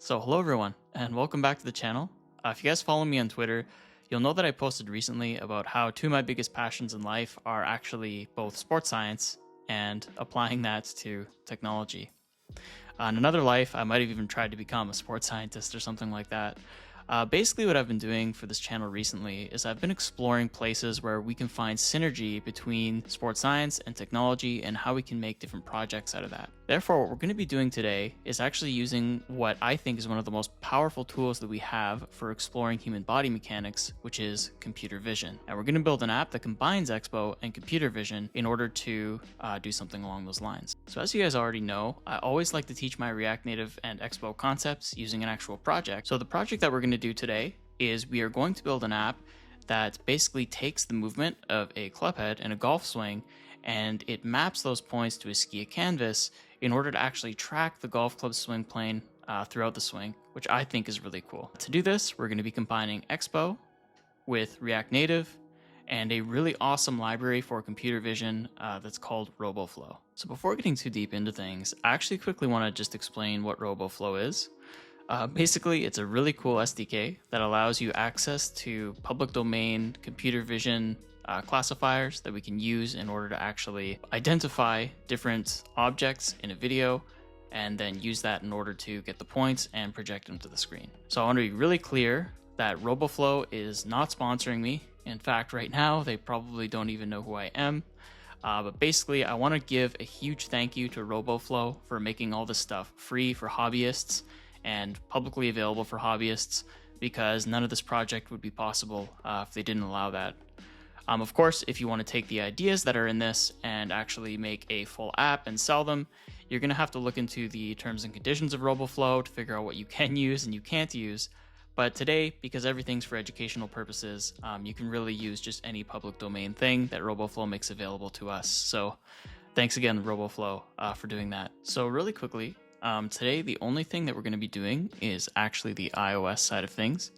So hello everyone, and welcome back to the channel. If you guys follow me on Twitter, you'll know that I posted recently about how two of my biggest passions in life are actually both sports science and applying that to technology. In another life, I might have even tried to become a sports scientist or something like that. Basically, what I've been doing for this channel recently is I've been exploring places where we can find synergy between sports science and technology and how we can make different projects out of that. Therefore, what we're going to be doing today is actually using what I think is one of the most powerful tools that we have for exploring human body mechanics, which is computer vision. And we're going to build an app that combines Expo and computer vision in order to do something along those lines. So as you guys already know, I always like to teach my React Native and Expo concepts using an actual project. So the project that we're going to do today is we are going to build an app that basically takes the movement of a club head and a golf swing and it maps those points to a Skia canvas in order to actually track the golf club swing plane throughout the swing, which I think is really cool. To do this, we're going to be combining Expo with React Native and a really awesome library for computer vision that's called Roboflow. So before getting too deep into things, I actually quickly want to just explain what Roboflow is. Basically, it's a really cool SDK that allows you access to public domain computer vision classifiers that we can use in order to actually identify different objects in a video and then use that in order to get the points and project them to the screen. So I want to be really clear that Roboflow is not sponsoring me. In fact, right now, they probably don't even know who I am. But basically, I want to give a huge thank you to Roboflow for making all this stuff free for hobbyists and publicly available for hobbyists, because none of this project would be possible if they didn't allow that. Of course, if you want to take the ideas that are in this and actually make a full app and sell them, you're going to have to look into the terms and conditions of Roboflow to figure out what you can use and you can't use. But today, because everything's for educational purposes, you can really use just any public domain thing that Roboflow makes available to us. So thanks again, Roboflow, for doing that. So really quickly, today, the only thing that we're going to be doing is actually the iOS side of things.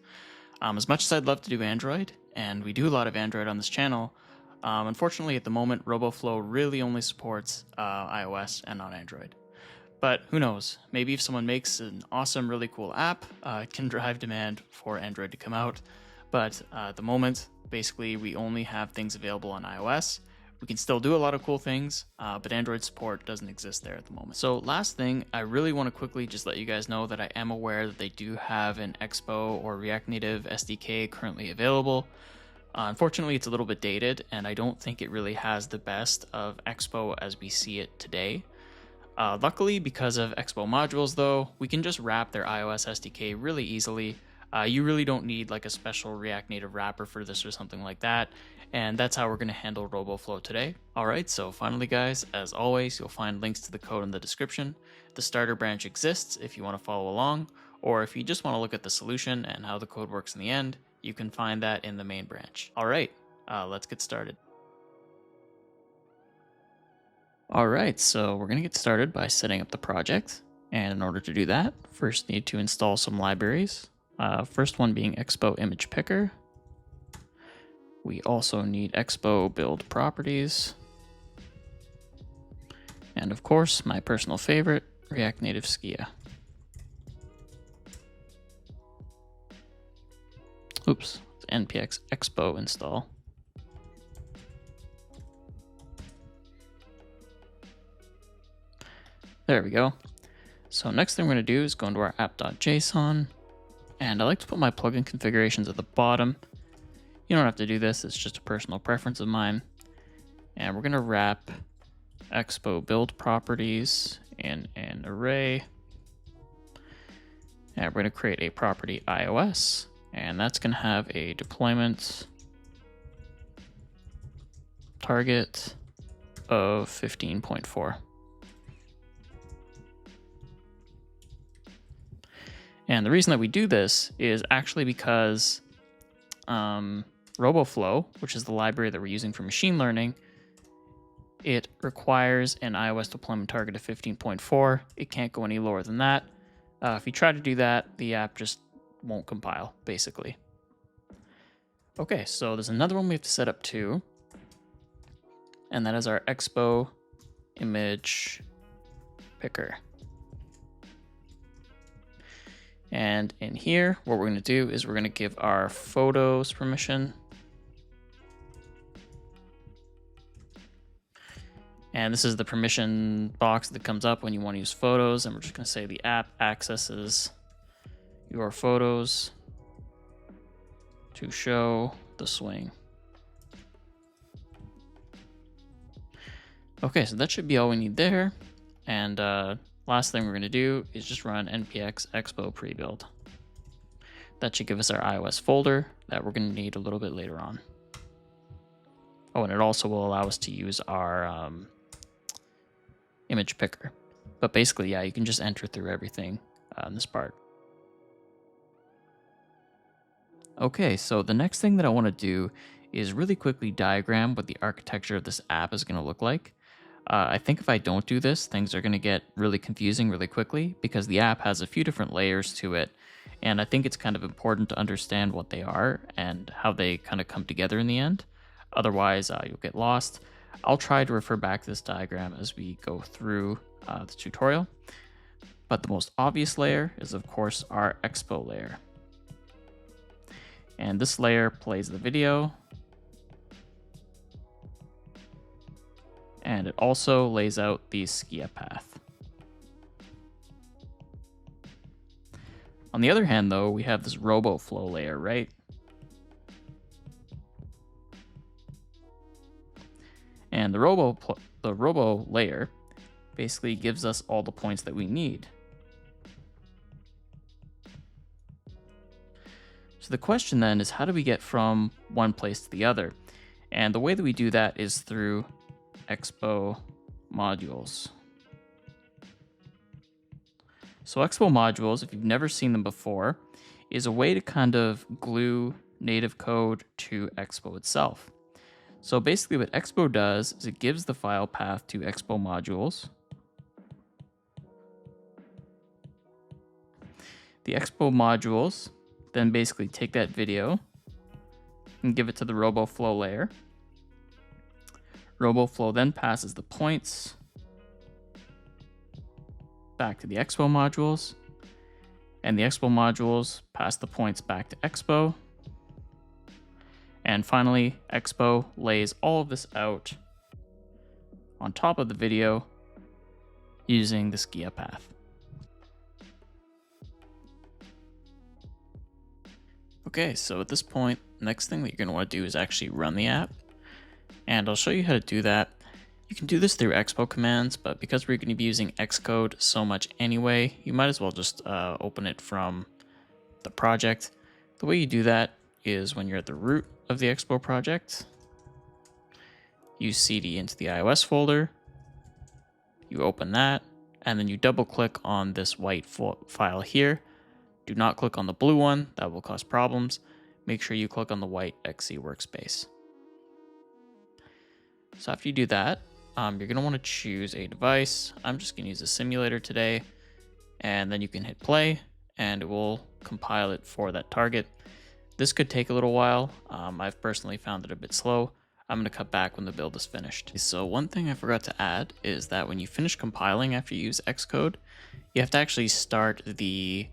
As much as I'd love to do Android, and we do a lot of Android on this channel, unfortunately at the moment, Roboflow really only supports iOS and not Android. But who knows, maybe if someone makes an awesome, really cool app, it can drive demand for Android to come out. But at the moment, basically, we only have things available on iOS. We can still do a lot of cool things, but Android support doesn't exist there at the moment. So last thing, I really want to quickly just let you guys know that I am aware that they do have an Expo or React Native SDK currently available. Unfortunately, it's a little bit dated, and I don't think it really has the best of Expo as we see it today. Luckily, because of Expo modules though, we can just wrap their iOS SDK really easily. You really don't need like a special React Native wrapper for this or something like that. And that's how we're going to handle Roboflow today. All right, so finally guys, as always, you'll find links to the code in the description. The starter branch exists if you want to follow along, or if you just want to look at the solution and how the code works in the end, you can find that in the main branch. All right, let's get started. All right, so we're going to get started by setting up the project. And in order to do that, first need to install some libraries. First one being Expo Image Picker. We also need Expo Build Properties. And of course, my personal favorite, React Native Skia. Oops, it's npx expo install. There we go. So next thing we're going to do is go into our app.json. And I like to put my plugin configurations at the bottom. You don't have to do this, it's just a personal preference of mine. And we're going to wrap Expo build properties in an array. And we're going to create a property iOS, and that's going to have a deployment target of 15.4. And the reason that we do this is actually because Roboflow, which is the library that we're using for machine learning, it requires an iOS deployment target of 15.4. It can't go any lower than that. If you try to do that, the app just won't compile, basically. Okay, so there's another one we have to set up too, and that is our Expo Image Picker. And in here, what we're going to do is we're going to give our photos permission. And this is the permission box that comes up when you want to use photos. And we're just going to say the app accesses your photos to show the swing. Okay, so that should be all we need there. And last thing we're going to do is just run npx expo pre-build. That should give us our iOS folder that we're going to need a little bit later on. Oh, and it also will allow us to use our image picker. But basically, yeah, you can just enter through everything in this part. Okay, so the next thing that I want to do is really quickly diagram what the architecture of this app is going to look like. I think if I don't do this, things are going to get really confusing really quickly because the app has a few different layers to it. And I think it's kind of important to understand what they are and how they kind of come together in the end. Otherwise, you'll get lost. I'll try to refer back to this diagram as we go through the tutorial. But the most obvious layer is, of course, our Expo layer. And this layer plays the video. And it also lays out the Skia path. On the other hand, though, we have this Roboflow layer, right? And the Robo layer basically gives us all the points that we need. So the question then is, how do we get from one place to the other? And the way that we do that is through Expo modules. So Expo modules, if you've never seen them before, is a way to kind of glue native code to Expo itself. So basically what Expo does is it gives the file path to Expo modules. The Expo modules then basically take that video and give it to the Roboflow layer. Roboflow then passes the points back to the Expo modules, and the Expo modules pass the points back to Expo. And finally, Expo lays all of this out on top of the video using the Skia path. Okay, so at this point, next thing that you're going to want to do is actually run the app. And I'll show you how to do that. You can do this through Expo commands, but because we're going to be using Xcode so much anyway, you might as well just open it from the project. The way you do that is when you're at the root of the Expo project, you cd into the iOS folder, you open that, and then you double click on this white file here. Do not click on the blue one, that will cause problems. Make sure you click on the white XC workspace. So after you do that, you're going to want to choose a device. I'm just going to use a simulator today, and then you can hit play and it will compile it for that target. This could take a little while. I've personally found it a bit slow. I'm going to cut back when the build is finished. So one thing I forgot to add is that when you finish compiling after you use Xcode, you have to actually start the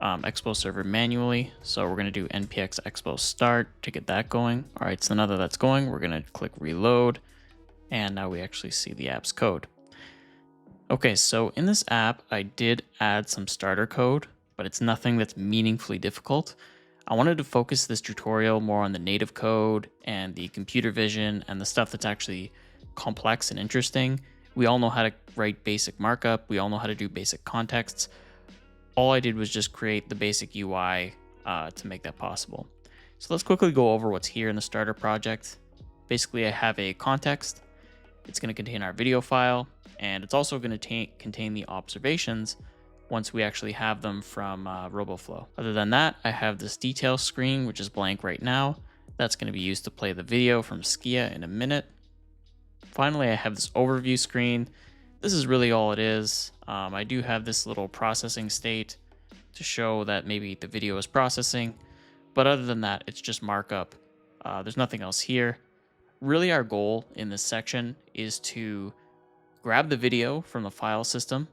Expo server manually. So we're going to do npx expo start to get that going. All right, so now that that's going, we're going to click reload. And now we actually see the app's code. Okay, so in this app, I did add some starter code, but it's nothing that's meaningfully difficult. I wanted to focus this tutorial more on the native code and the computer vision and the stuff that's actually complex and interesting. We all know how to write basic markup. We all know how to do basic contexts. All I did was just create the basic UI to make that possible. So let's quickly go over what's here in the starter project. Basically, I have a context. It's going to contain our video file, and it's also going to contain the observations once we actually have them from Roboflow. Other than that, I have this detail screen, which is blank right now. That's going to be used to play the video from Skia in a minute. Finally, I have this overview screen. This is really all it is. I do have this little processing state to show that maybe the video is processing, but other than that, it's just markup. There's nothing else here. Really, our goal in this section is to grab the video from the file system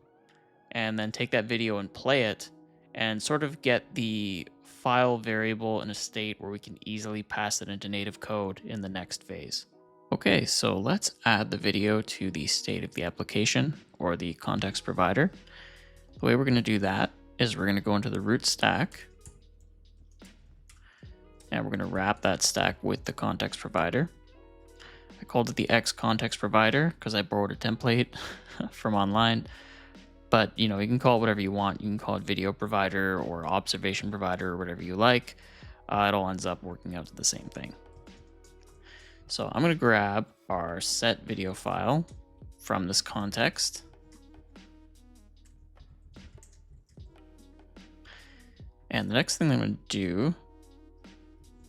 and then take that video and play it and sort of get the file variable in a state where we can easily pass it into native code in the next phase. Okay, so let's add the video to the state of the application or the context provider. The way we're going to do that is we're going to go into the root stack, and we're going to wrap that stack with the context provider. I called it the X context provider because I borrowed a template from online, but you can call it whatever you want. You can call it video provider or observation provider or whatever you like. It all ends up working out to the same thing. So I'm going to grab our set video file from this context. And the next thing I'm going to do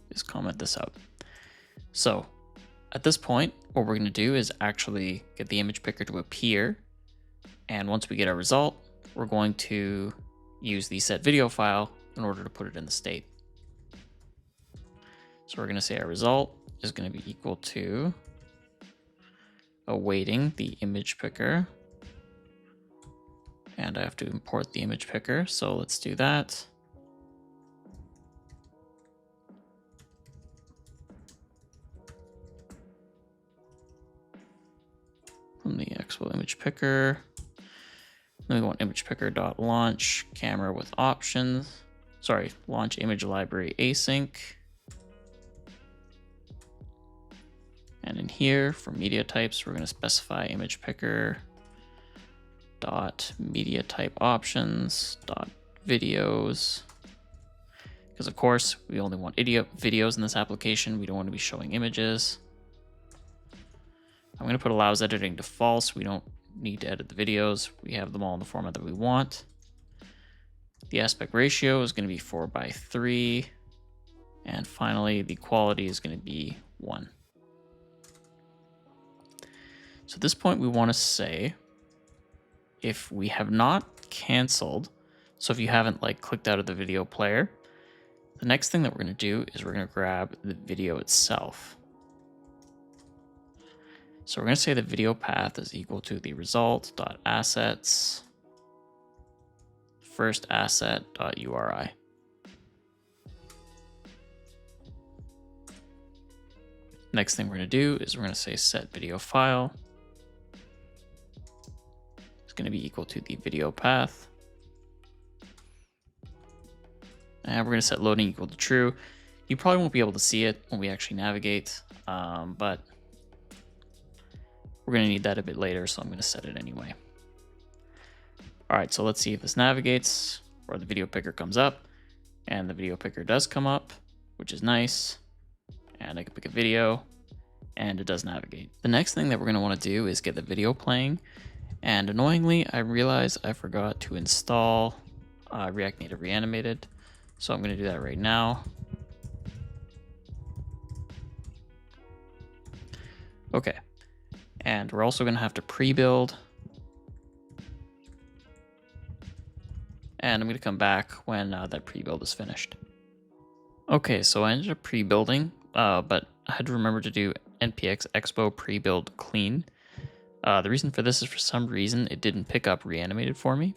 is comment this out. So at this point, what we're going to do is actually get the image picker to appear. And once we get our result, we're going to use the set video file in order to put it in the state. So we're going to say our result is going to be equal to awaiting the image picker. And I have to import the image picker. So let's do that. From the Expo image picker. Then we want image picker dot launch camera with options. Sorry, launch image library async. And in here for media types, we're going to specify image picker dot media type options dot videos. Because of course we only want videos in this application. We don't want to be showing images. I'm going to put allows editing to false. We don't need to edit the videos. We have them all in the format that we want. The aspect ratio is going to be 4:3. And finally, the quality is going to be 1. So at this point, we want to say if we have not canceled, so if you haven't clicked out of the video player, the next thing that we're going to do is we're going to grab the video itself. So we're going to say the video path is equal to the result.assets first asset.uri. Next thing we're going to do is we're going to say set video file is going to be equal to the video path. And we're going to set loading equal to true. You probably won't be able to see it when we actually navigate, but we're going to need that a bit later, so I'm going to set it anyway. All right, so let's see if this navigates or the video picker comes up. And the video picker does come up, which is nice. And I can pick a video, and it does navigate. The next thing that we're going to want to do is get the video playing. And annoyingly, I realized I forgot to install React Native Reanimated. So I'm going to do that right now. Okay. And we're also going to have to pre-build. And I'm going to come back when that pre-build is finished. Okay, so I ended up pre-building, but I had to remember to do npx expo pre-build clean. The reason for this is for some reason it didn't pick up Reanimated for me.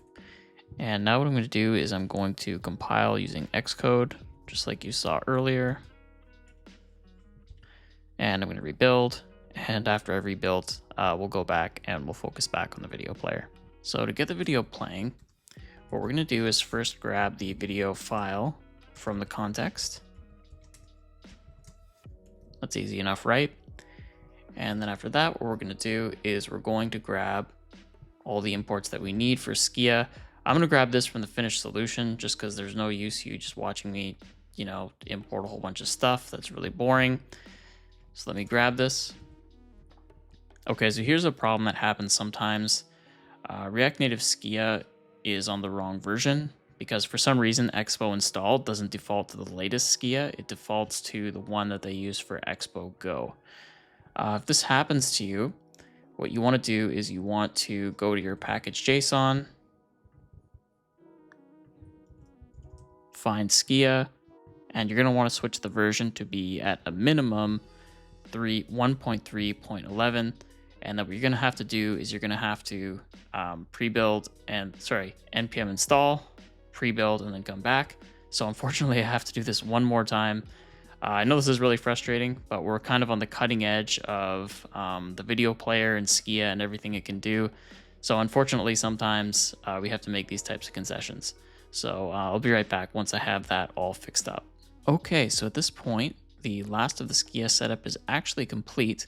And now what I'm going to do is I'm going to compile using Xcode, just like you saw earlier. And I'm going to rebuild. And after I rebuilt, we'll go back and we'll focus back on the video player. So to get the video playing, what we're going to do is first grab the video file from the context. That's easy enough, right? And then after that, what we're going to do is we're going to grab all the imports that we need for Skia. I'm going to grab this from the finished solution just because there's no use you just watching me, import a whole bunch of stuff. That's really boring. So let me grab this. Okay, so here's a problem that happens sometimes. React Native Skia is on the wrong version because for some reason Expo installed doesn't default to the latest Skia. It defaults to the one that they use for Expo Go. If this happens to you, what you want to do is you want to go to your package.json, find Skia, and you're going to want to switch the version to be at a minimum 1.3.11. And then what you're going to have to do is you're going to have to pre-build and npm install pre-build, and then come back. So unfortunately, I have to do this one more time. I know this is really frustrating, but we're kind of on the cutting edge of the video player and Skia and everything it can do. So unfortunately, sometimes we have to make these types of concessions. So I'll be right back once I have that all fixed up. Okay, so at this point, the last of the Skia setup is actually complete.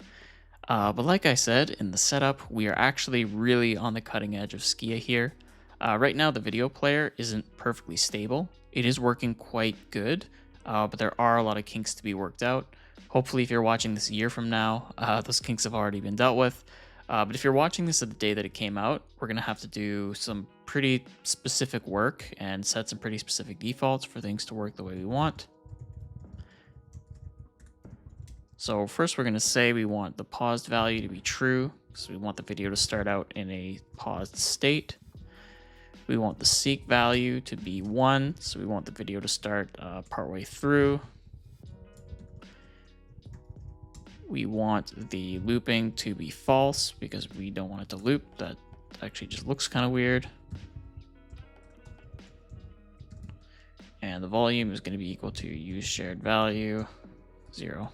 But like I said, in the setup, we are actually really on the cutting edge of Skia here. Right now, the video player isn't perfectly stable. It is working quite good, but there are a lot of kinks to be worked out. Hopefully, if you're watching this a year from now, those kinks have already been dealt with. But if you're watching this at the day that it came out, we're going to have to do some pretty specific work and set some pretty specific defaults for things to work the way we want. So first we're going to say we want the paused value to be true, because we want the video to start out in a paused state. We want the seek value to be 1, so we want the video to start partway through. We want the looping to be false, because we don't want it to loop. That actually just looks kind of weird. And the volume is going to be equal to use shared value 0.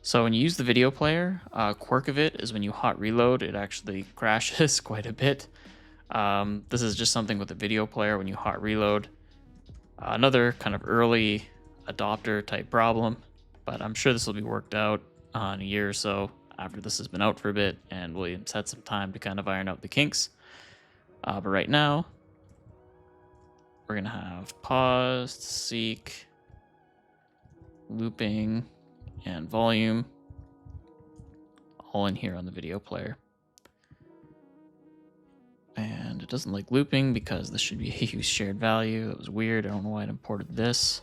So when you use the video player, quirk of it is when you hot reload, it actually crashes quite a bit. This is just something with the video player when you hot reload. Another kind of early adopter type problem, but I'm sure this will be worked out in a year or so after this has been out for a bit, and we'll set some time to kind of iron out the kinks. But right now, we're going to have paused, seek, looping, and volume all in here on the video player. And it doesn't like looping because this should be a use shared value. That was weird. I don't know why it imported this.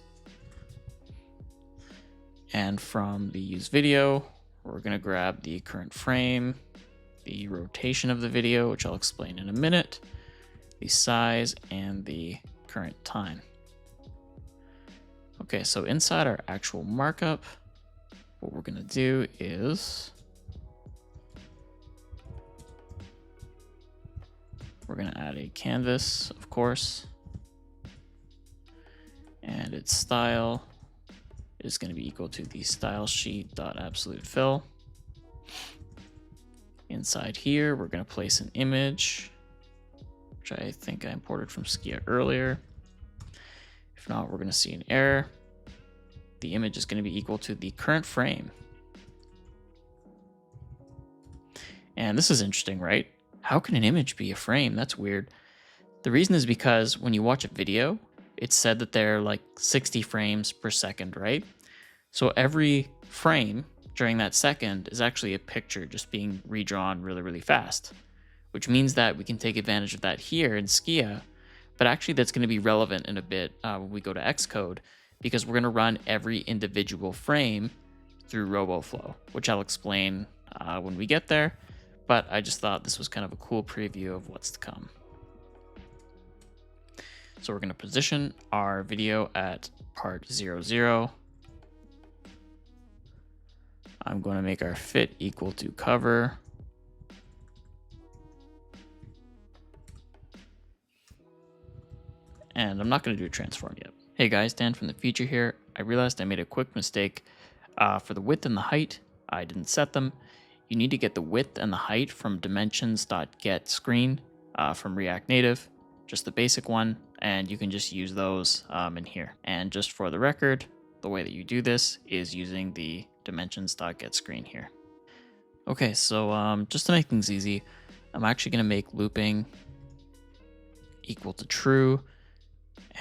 And from the use video, we're going to grab the current frame, the rotation of the video, which I'll explain in a minute, the size, and the current time. Okay, so inside our actual markup, what we're going to do is we're going to add a canvas, of course, and its style is going to be equal to the style sheet.absolutefill. Inside here, we're going to place an image, which I think I imported from Skia earlier. If not, we're going to see an error. The image is going to be equal to the current frame. And this is interesting, right? How can an image be a frame? That's weird. The reason is because when you watch a video, it's said that they're like 60 frames per second, right? So every frame during that second is actually a picture just being redrawn really, really fast, which means that we can take advantage of that here in Skia, but actually that's going to be relevant in a bit when we go to Xcode, because we're going to run every individual frame through Roboflow, which I'll explain when we get there. But I just thought this was kind of a cool preview of what's to come. So we're going to position our video at part 0, 0. I'm going to make our fit equal to cover. And I'm not going to do a transform yet. Hey guys, Dan from the future here. I realized I made a quick mistake. For the width and the height, I didn't set them. You need to get the width and the height from dimensions.getScreen from React Native, just the basic one, and you can just use those in here. And just for the record, the way that you do this is using the dimensions.getScreen here. Okay, so just to make things easy, I'm actually going to make looping equal to true,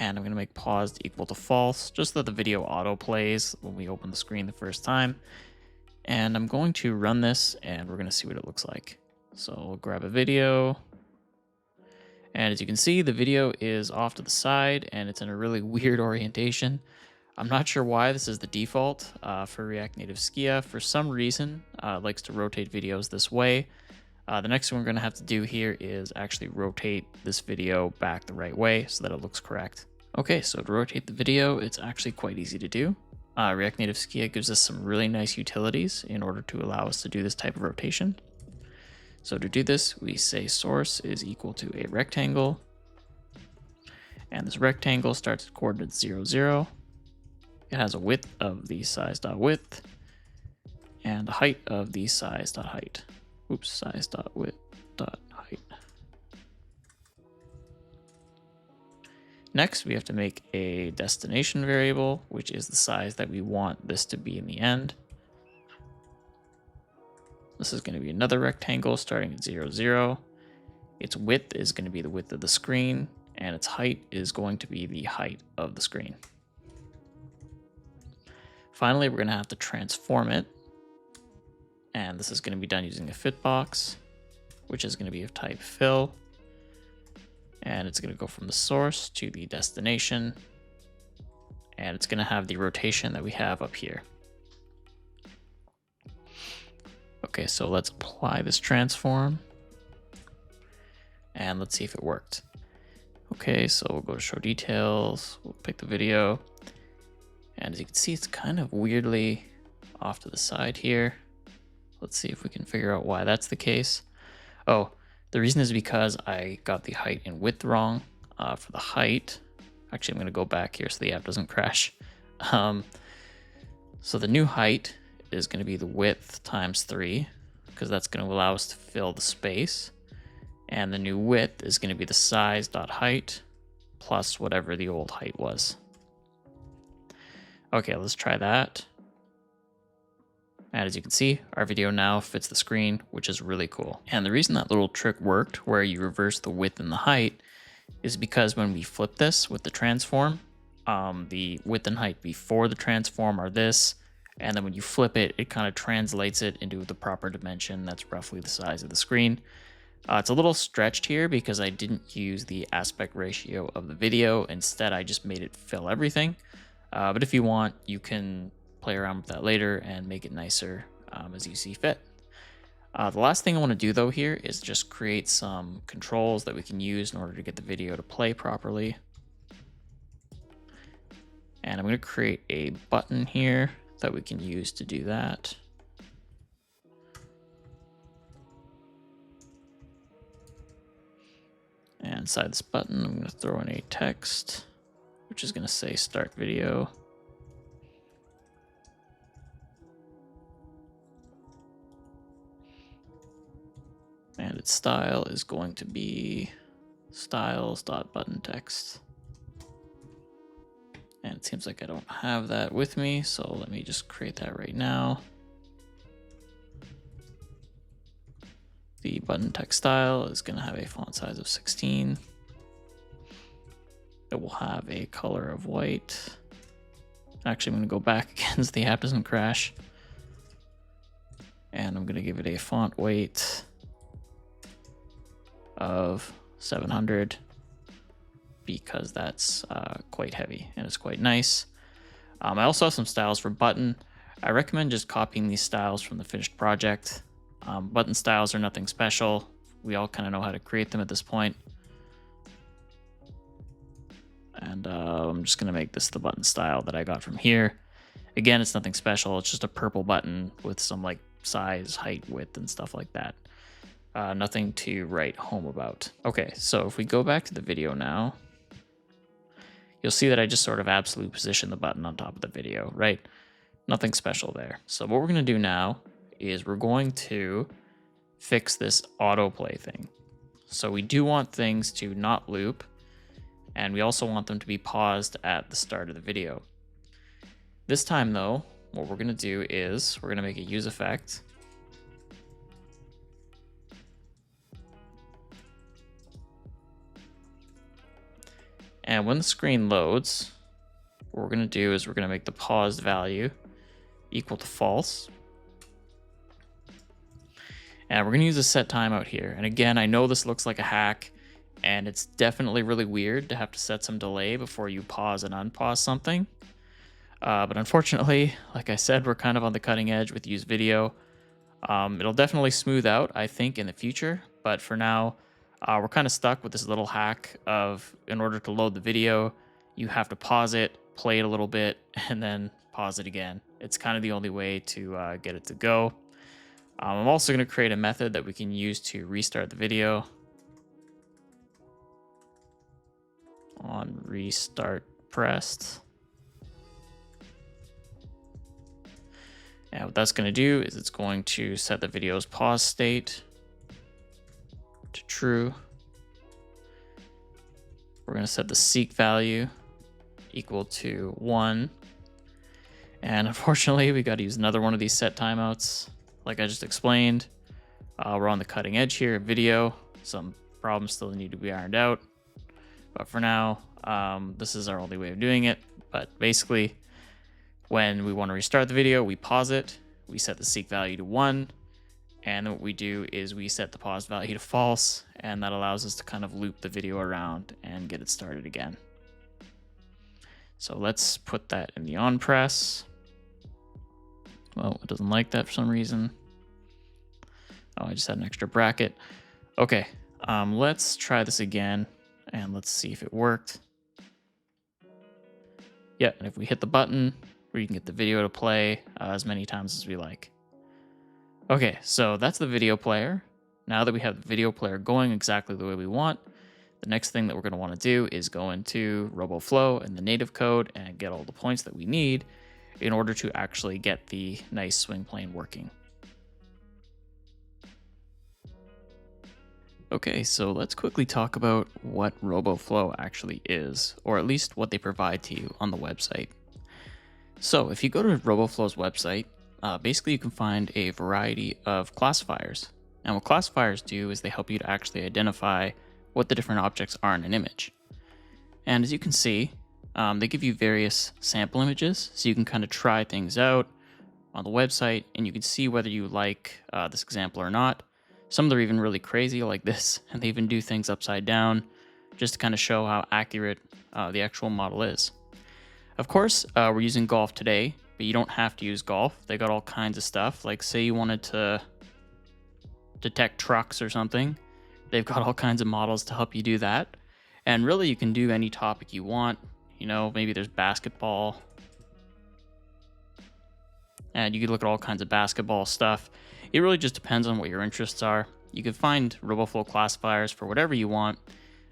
and I'm going to make paused equal to false, just so that the video auto plays when we open the screen the first time. And I'm going to run this, and we're going to see what it looks like. So we'll grab a video, and as you can see, the video is off to the side, and it's in a really weird orientation. I'm not sure why this is the default for React Native Skia. For some reason, it likes to rotate videos this way. The next thing we're going to have to do here is actually rotate this video back the right way so that it looks correct. Okay, so to rotate the video, it's actually quite easy to do. React Native Skia gives us some really nice utilities in order to allow us to do this type of rotation. So to do this, we say source is equal to a rectangle. And this rectangle starts at coordinates 0, 0. It has a width of the size.width and a height of the size.height. Oops, size.width.height. Next, we have to make a destination variable, which is the size that we want this to be in the end. This is going to be another rectangle starting at 0, 0. Its width is going to be the width of the screen, and its height is going to be the height of the screen. Finally, we're going to have to transform it. And this is going to be done using a fit box, which is going to be of type fill. And it's going to go from the source to the destination. And it's going to have the rotation that we have up here. Okay, so let's apply this transform. And let's see if it worked. Okay, so we'll go to show details. We'll pick the video. And as you can see, it's kind of weirdly off to the side here. Let's see if we can figure out why that's the case. Oh, the reason is because I got the height and width wrong. For the height, actually I'm going to go back here so the app doesn't crash. So the new height is going to be the width times 3, because that's going to allow us to fill the space. And the new width is going to be the size.height plus whatever the old height was. Okay, let's try that. And as you can see, our video now fits the screen, which is really cool. And the reason that little trick worked, where you reverse the width and the height, is because when we flip this with the transform, the width and height before the transform are this, and then when you flip it, it kind of translates it into the proper dimension that's roughly the size of the screen. It's a little stretched here because I didn't use the aspect ratio of the video. Instead, I just made it fill everything. But if you want, you can play around with that later and make it nicer as you see fit. The last thing I want to do though here is just create some controls that we can use in order to get the video to play properly. And I'm going to create a button here that we can use to do that. And inside this button, I'm going to throw in a text, which is going to say start video. And its style is going to be styles.buttonText. And it seems like I don't have that with me, so let me just create that right now. The button text style is going to have a font size of 16. It will have a color of white. Actually, I'm going to go back again so the app doesn't crash. And I'm going to give it a font weight of 700 because that's quite heavy and it's quite nice. I also have some styles for button. I recommend just copying these styles from the finished project. Button styles are nothing special. We all kind of know how to create them at this point. And I'm just going to make this the button style that I got from here. Again, it's nothing special. It's just a purple button with some like size, height, width, and stuff like that. Nothing to write home about. Okay, so if we go back to the video now, you'll see that I just sort of absolute position the button on top of the video, right? Nothing special there. So what we're going to do now is we're going to fix this autoplay thing. So we do want things to not loop, and we also want them to be paused at the start of the video. This time though, what we're going to do is we're going to make a use effect. And when the screen loads, what we're going to do is we're going to make the paused value equal to false. And we're going to use a set timeout here. And again, I know this looks like a hack, and it's definitely really weird to have to set some delay before you pause and unpause something. But unfortunately, like I said, we're kind of on the cutting edge with use video. It'll definitely smooth out, I think, in the future. But for now, we're kind of stuck with this little hack of, in order to load the video, you have to pause it, play it a little bit, and then pause it again. It's kind of the only way to get it to go. I'm also going to create a method that we can use to restart the video. on restart pressed. And what that's going to do is it's going to set the video's pause state to true. We're going to set the seek value equal to 1. And unfortunately, we got to use another one of these set timeouts. Like I just explained, we're on the cutting edge here of video. Some problems still need to be ironed out. But for now, this is our only way of doing it. But basically, when we want to restart the video, we pause it. We set the seek value to 1. And then what we do is we set the pause value to false, and that allows us to kind of loop the video around and get it started again. So let's put that in the on press. Well, it doesn't like that for some reason. Oh, I just had an extra bracket. Okay, let's try this again, and let's see if it worked. Yeah, and if we hit the button, we can get the video to play as many times as we like. Okay, so that's the video player. Now that we have the video player going exactly the way we want, the next thing that we're going to want to do is go into Roboflow and the native code and get all the points that we need in order to actually get the nice swing plane working. Okay, so let's quickly talk about what Roboflow actually is, or at least what they provide to you on the website. So if you go to Roboflow's website, basically you can find a variety of classifiers. And what classifiers do is they help you to actually identify what the different objects are in an image. And as you can see, they give you various sample images, so you can kind of try things out on the website, and you can see whether you like this example or not. Some of them are even really crazy like this, and they even do things upside down just to kind of show how accurate the actual model is. Of course, we're using golf today, but you don't have to use golf. They got all kinds of stuff. Like say you wanted to detect trucks or something, they've got all kinds of models to help you do that. And really you can do any topic you want. You know, maybe there's basketball. And you can look at all kinds of basketball stuff. It really just depends on what your interests are. You can find Roboflow classifiers for whatever you want,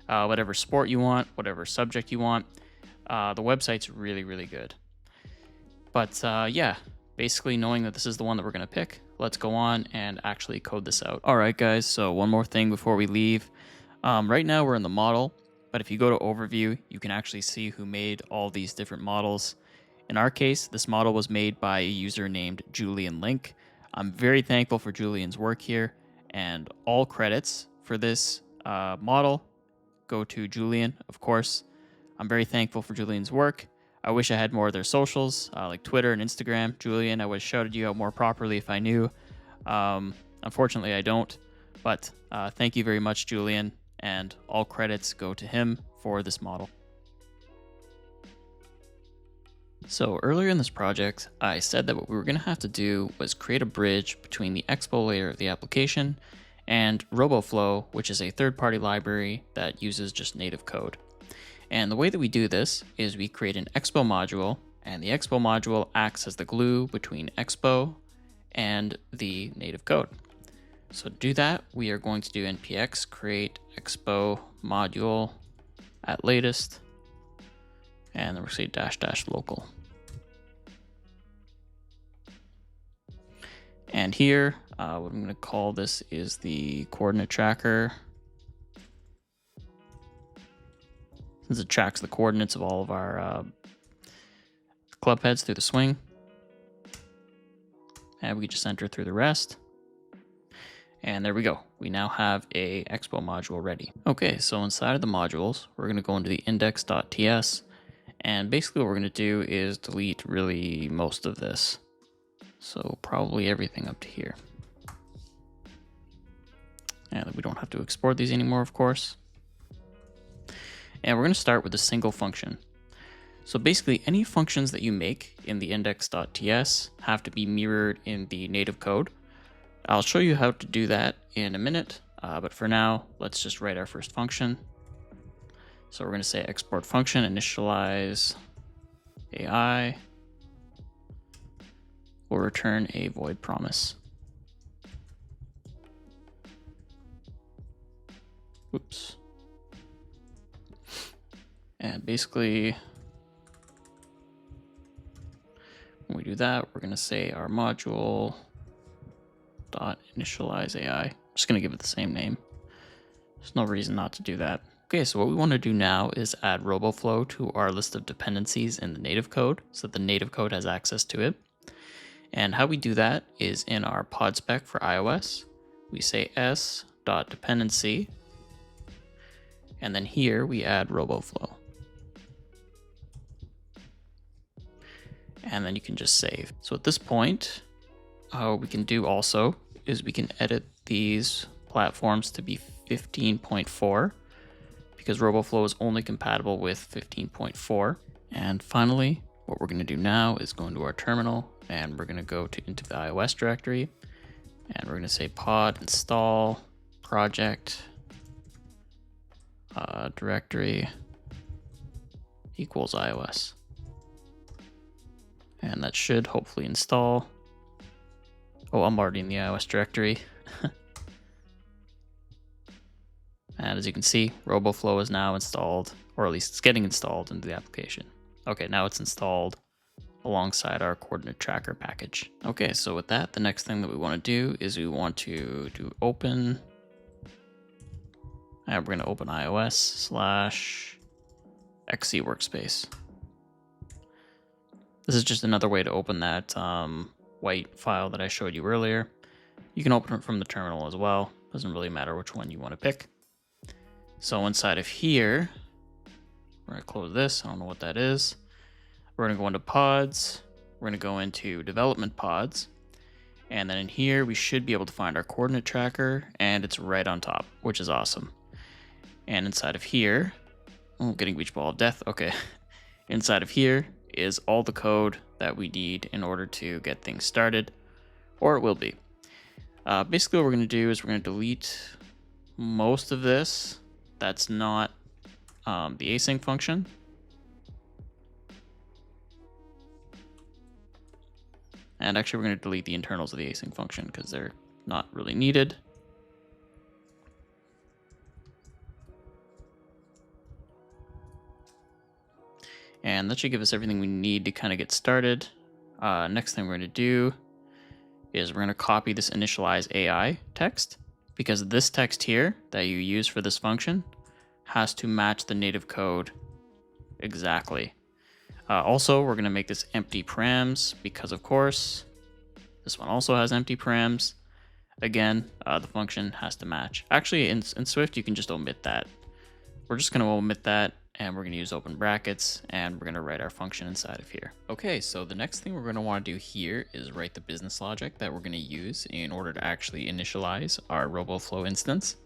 whatever sport you want, whatever subject you want. The website's really, really good. But yeah, basically knowing that this is the one that we're going to pick, let's go on and actually code this out. All right, guys, so one more thing before we leave. Right now we're in the model, but if you go to overview, you can actually see who made all these different models. In our case, this model was made by a user named Julian Link. I'm very thankful for Julian's work here, and all credits for this model go to Julian, of course. I'm very thankful for Julian's work. I wish I had more of their socials, like Twitter and Instagram. Julian, I would have shouted you out more properly if I knew. Unfortunately, I don't. But thank you very much, Julian, and all credits go to him for this model. So earlier in this project, I said that what we were going to have to do was create a bridge between the Expo layer of the application and Roboflow, which is a third-party library that uses just native code. And the way that we do this is we create an Expo module, and the Expo module acts as the glue between Expo and the native code. So to do that, we are going to do npx create Expo module at latest, and then we'll say -- local. And here, what I'm going to call this is the coordinate tracker. Since it tracks the coordinates of all of our club heads through the swing. And we just enter through the rest. And there we go. We now have a Expo module ready. Okay, so inside of the modules, we're going to go into the index.ts. And basically what we're going to do is delete really most of this. So probably everything up to here. And we don't have to export these anymore, of course. And we're going to start with a single function. So basically any functions that you make in the index.ts have to be mirrored in the native code. I'll show you how to do that in a minute, but for now, let's just write our first function. So we're going to say export function initialize AI will return a void promise. Oops. And basically, when we do that, we're going to say our module dot initialize AI. I'm just going to give it the same name. There's no reason not to do that. Okay, so what we want to do now is add Roboflow to our list of dependencies in the native code so that the native code has access to it. And how we do that is in our pod spec for iOS. We say s.dependency, and then here we add Roboflow. And then you can just save. So at this point, what we can do also is we can edit these platforms to be 15.4 because Roboflow is only compatible with 15.4. And finally, what we're going to do now is go into our terminal and we're going to go into the iOS directory and we're going to say pod install project directory equals iOS. And that should hopefully install. Oh, I'm already in the iOS directory. And as you can see, Roboflow is now installed, or at least it's getting installed into the application. Okay, now it's installed alongside our coordinate tracker package. Okay, so with that, the next thing that we want to do is we want to do open. And we're going to open iOS/XC workspace. This is just another way to open that white file that I showed you earlier. You can open it from the terminal as well. Doesn't really matter which one you want to pick. So inside of here, we're going to close this. I don't know what that is. We're going to go into pods. We're going to go into development pods. And then in here, we should be able to find our coordinate tracker, and it's right on top, which is awesome. And inside of here, oh, getting beach ball of death. Okay. Inside of here is all the code that we need in order to get things started, or it will be. Basically what we're going to do is we're going to delete most of this that's not the async function. And actually we're going to delete the internals of the async function because they're not really needed. And that should give us everything we need to kind of get started. Next thing we're going to do is we're going to copy this initialize AI text, because this text here that you use for this function has to match the native code exactly. Also, we're going to make this empty params because, of course, this one also has empty params. Again, the function has to match. Actually, in Swift, you can just omit that. We're just going to omit that, and we're going to use open brackets, and we're going to write our function inside of here. Okay, so the next thing we're going to want to do here is write the business logic that we're going to use in order to actually initialize our Roboflow instance.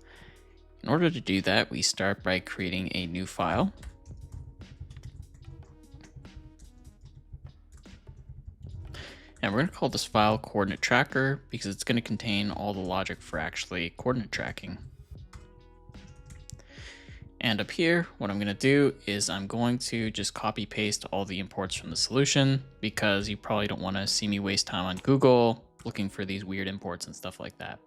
In order to do that, we start by creating a new file. And we're going to call this file coordinate tracker because it's going to contain all the logic for actually coordinate tracking. And up here, what I'm going to do is I'm going to just copy paste all the imports from the solution because you probably don't want to see me waste time on Google looking for these weird imports and stuff like that.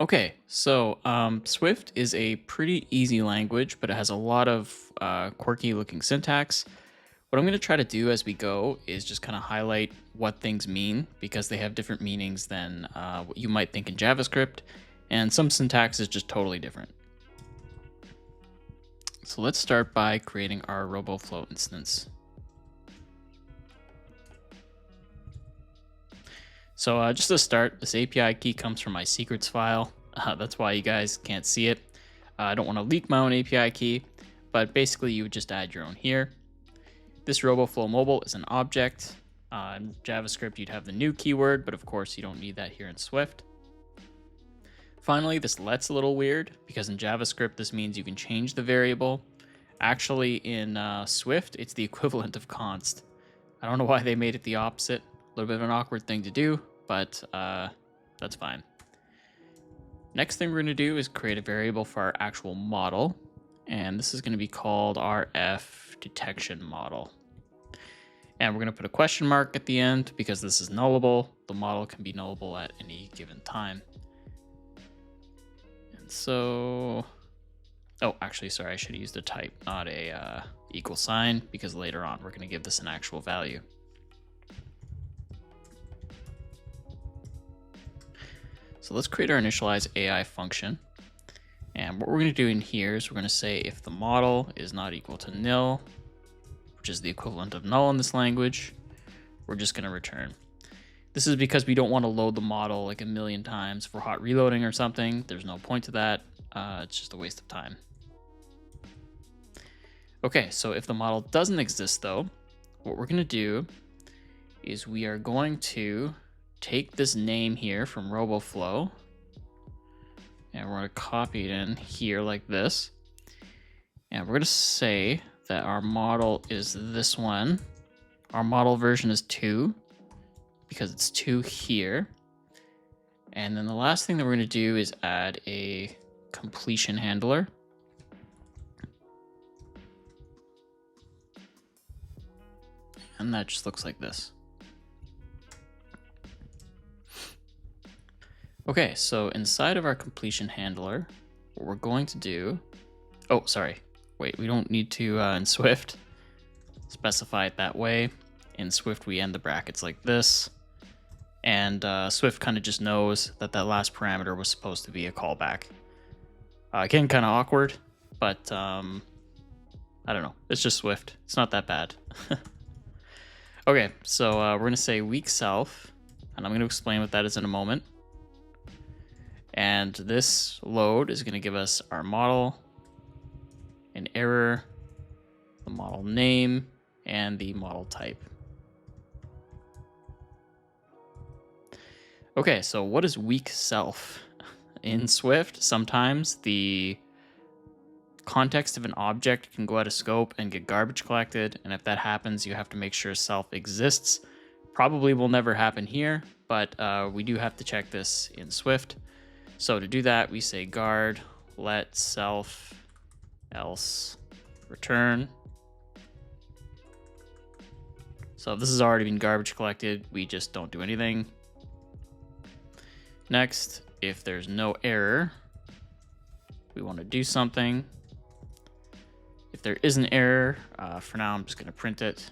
Okay, so Swift is a pretty easy language, but it has a lot of quirky looking syntax. What I'm going to try to do as we go is just kind of highlight what things mean because they have different meanings than what you might think in JavaScript, and some syntax is just totally different. So let's start by creating our Roboflow instance. So just to start, this API key comes from my secrets file. That's why you guys can't see it. I don't want to leak my own API key, but basically you would just add your own here. This Roboflow mobile is an object. In JavaScript, you'd have the new keyword, but of course you don't need that here in Swift. Finally, this let's a little weird because in JavaScript, this means you can change the variable. Actually, in Swift, it's the equivalent of const. I don't know why they made it the opposite. A little bit of an awkward thing to do, but that's fine. Next thing we're going to do is create a variable for our actual model. And this is going to be called our F detection model. And we're going to put a question mark at the end because this is nullable. The model can be nullable at any given time. So, Oh, actually, sorry, I should have used a type, not a equal sign, because later on we're going to give this an actual value. So let's create our initialize AI function. And what we're going to do in here is we're going to say if the model is not equal to nil, which is the equivalent of null in this language, we're just going to return. This is because we don't want to load the model like a million times for hot reloading or something. There's no point to that. It's just a waste of time. Okay, so if the model doesn't exist though, what we're going to do is we are going to take this name here from Roboflow, and we're going to copy it in here like this. And we're going to say that our model is this one. Our model version is 2 because it's 2 here. And then the last thing that we're going to do is add a completion handler. And that just looks like this. Okay, so inside of our completion handler, what we're going to do, oh, sorry, wait, we don't need to in Swift specify it that way. In Swift, we end the brackets like this. And Swift kind of just knows that that last parameter was supposed to be a callback. Again, kind of awkward, but I don't know. It's just Swift. It's not that bad. Okay, so we're going to say weak self, and I'm going to explain what that is in a moment. And this load is going to give us our model, an error, the model name, and the model type. Okay, so what is weak self? In Swift, sometimes the context of an object can go out of scope and get garbage collected, and if that happens, you have to make sure self exists. Probably will never happen here, but we do have to check this in Swift. So to do that, we say guard let self else return. So if this has already been garbage collected, we just don't do anything. Next, if there's no error, we want to do something. If there is an error, for now I'm just going to print it.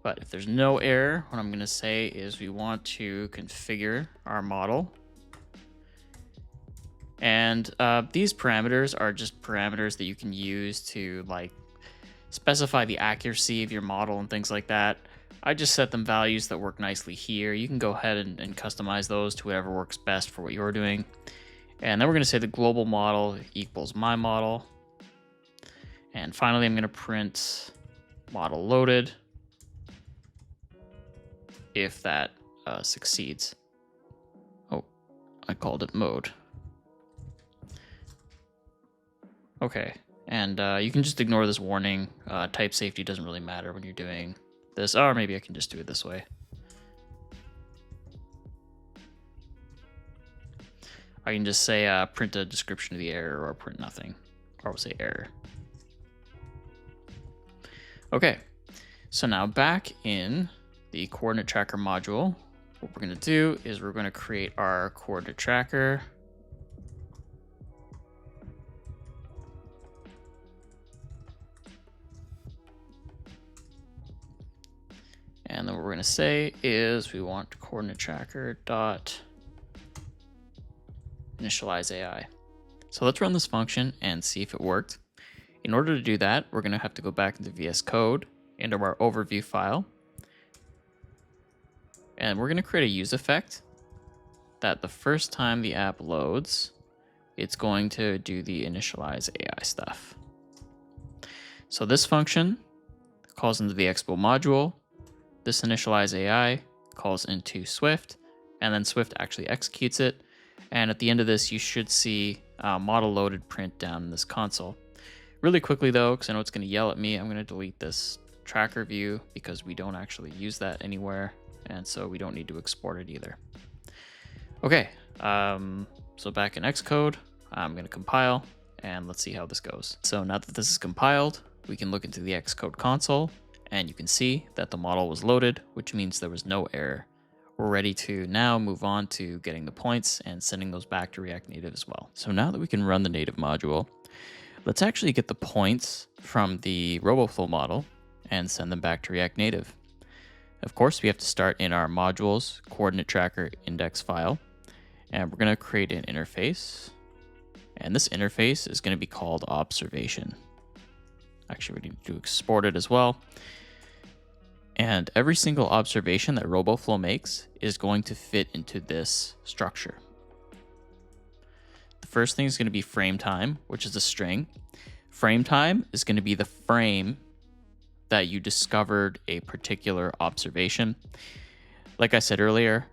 But if there's no error, what I'm going to say is we want to configure our model. And these parameters are just parameters that you can use to like specify the accuracy of your model and things like that. I just set them values that work nicely here. You can go ahead and customize those to whatever works best for what you're doing. And then we're going to say the global model equals my model. And finally, I'm going to print model loaded if that succeeds. Oh, I called it mode. Okay, and you can just ignore this warning. Type safety doesn't really matter when you're doing this, or maybe I can just do it this way. I can just say print a description of the error or print nothing, or we'll say error. Okay, so now back in the coordinate tracker module, what we're going to do is we're going to create our coordinate tracker. And then what we're going to say is we want coordinate tracker dot initialize AI. So let's run this function and see if it worked. In order to do that, we're going to have to go back into VS Code, into our overview file. And we're going to create a use effect that the first time the app loads, it's going to do the initialize AI stuff. So this function calls into the Expo module. This initialize AI calls into Swift, and then Swift actually executes it. And at the end of this, you should see model loaded print down in this console. Really quickly though, because I know it's going to yell at me, I'm going to delete this tracker view because we don't actually use that anywhere. And so we don't need to export it either. Okay, so back in Xcode, I'm going to compile and let's see how this goes. So now that this is compiled, we can look into the Xcode console and you can see that the model was loaded, which means there was no error. we're ready to now move on to getting the points and sending those back to React Native as well. So now that we can run the native module, let's actually get the points from the Roboflow model and send them back to React Native. Of course, we have to start in our modules coordinate tracker index file, and we're going to create an interface. And this interface is going to be called observation. Actually, we need to export it as well. And every single observation that Roboflow makes is going to fit into this structure. The first thing is going to be frame time, which is a string. Frame time is going to be the frame that you discovered a particular observation. Like I said earlier,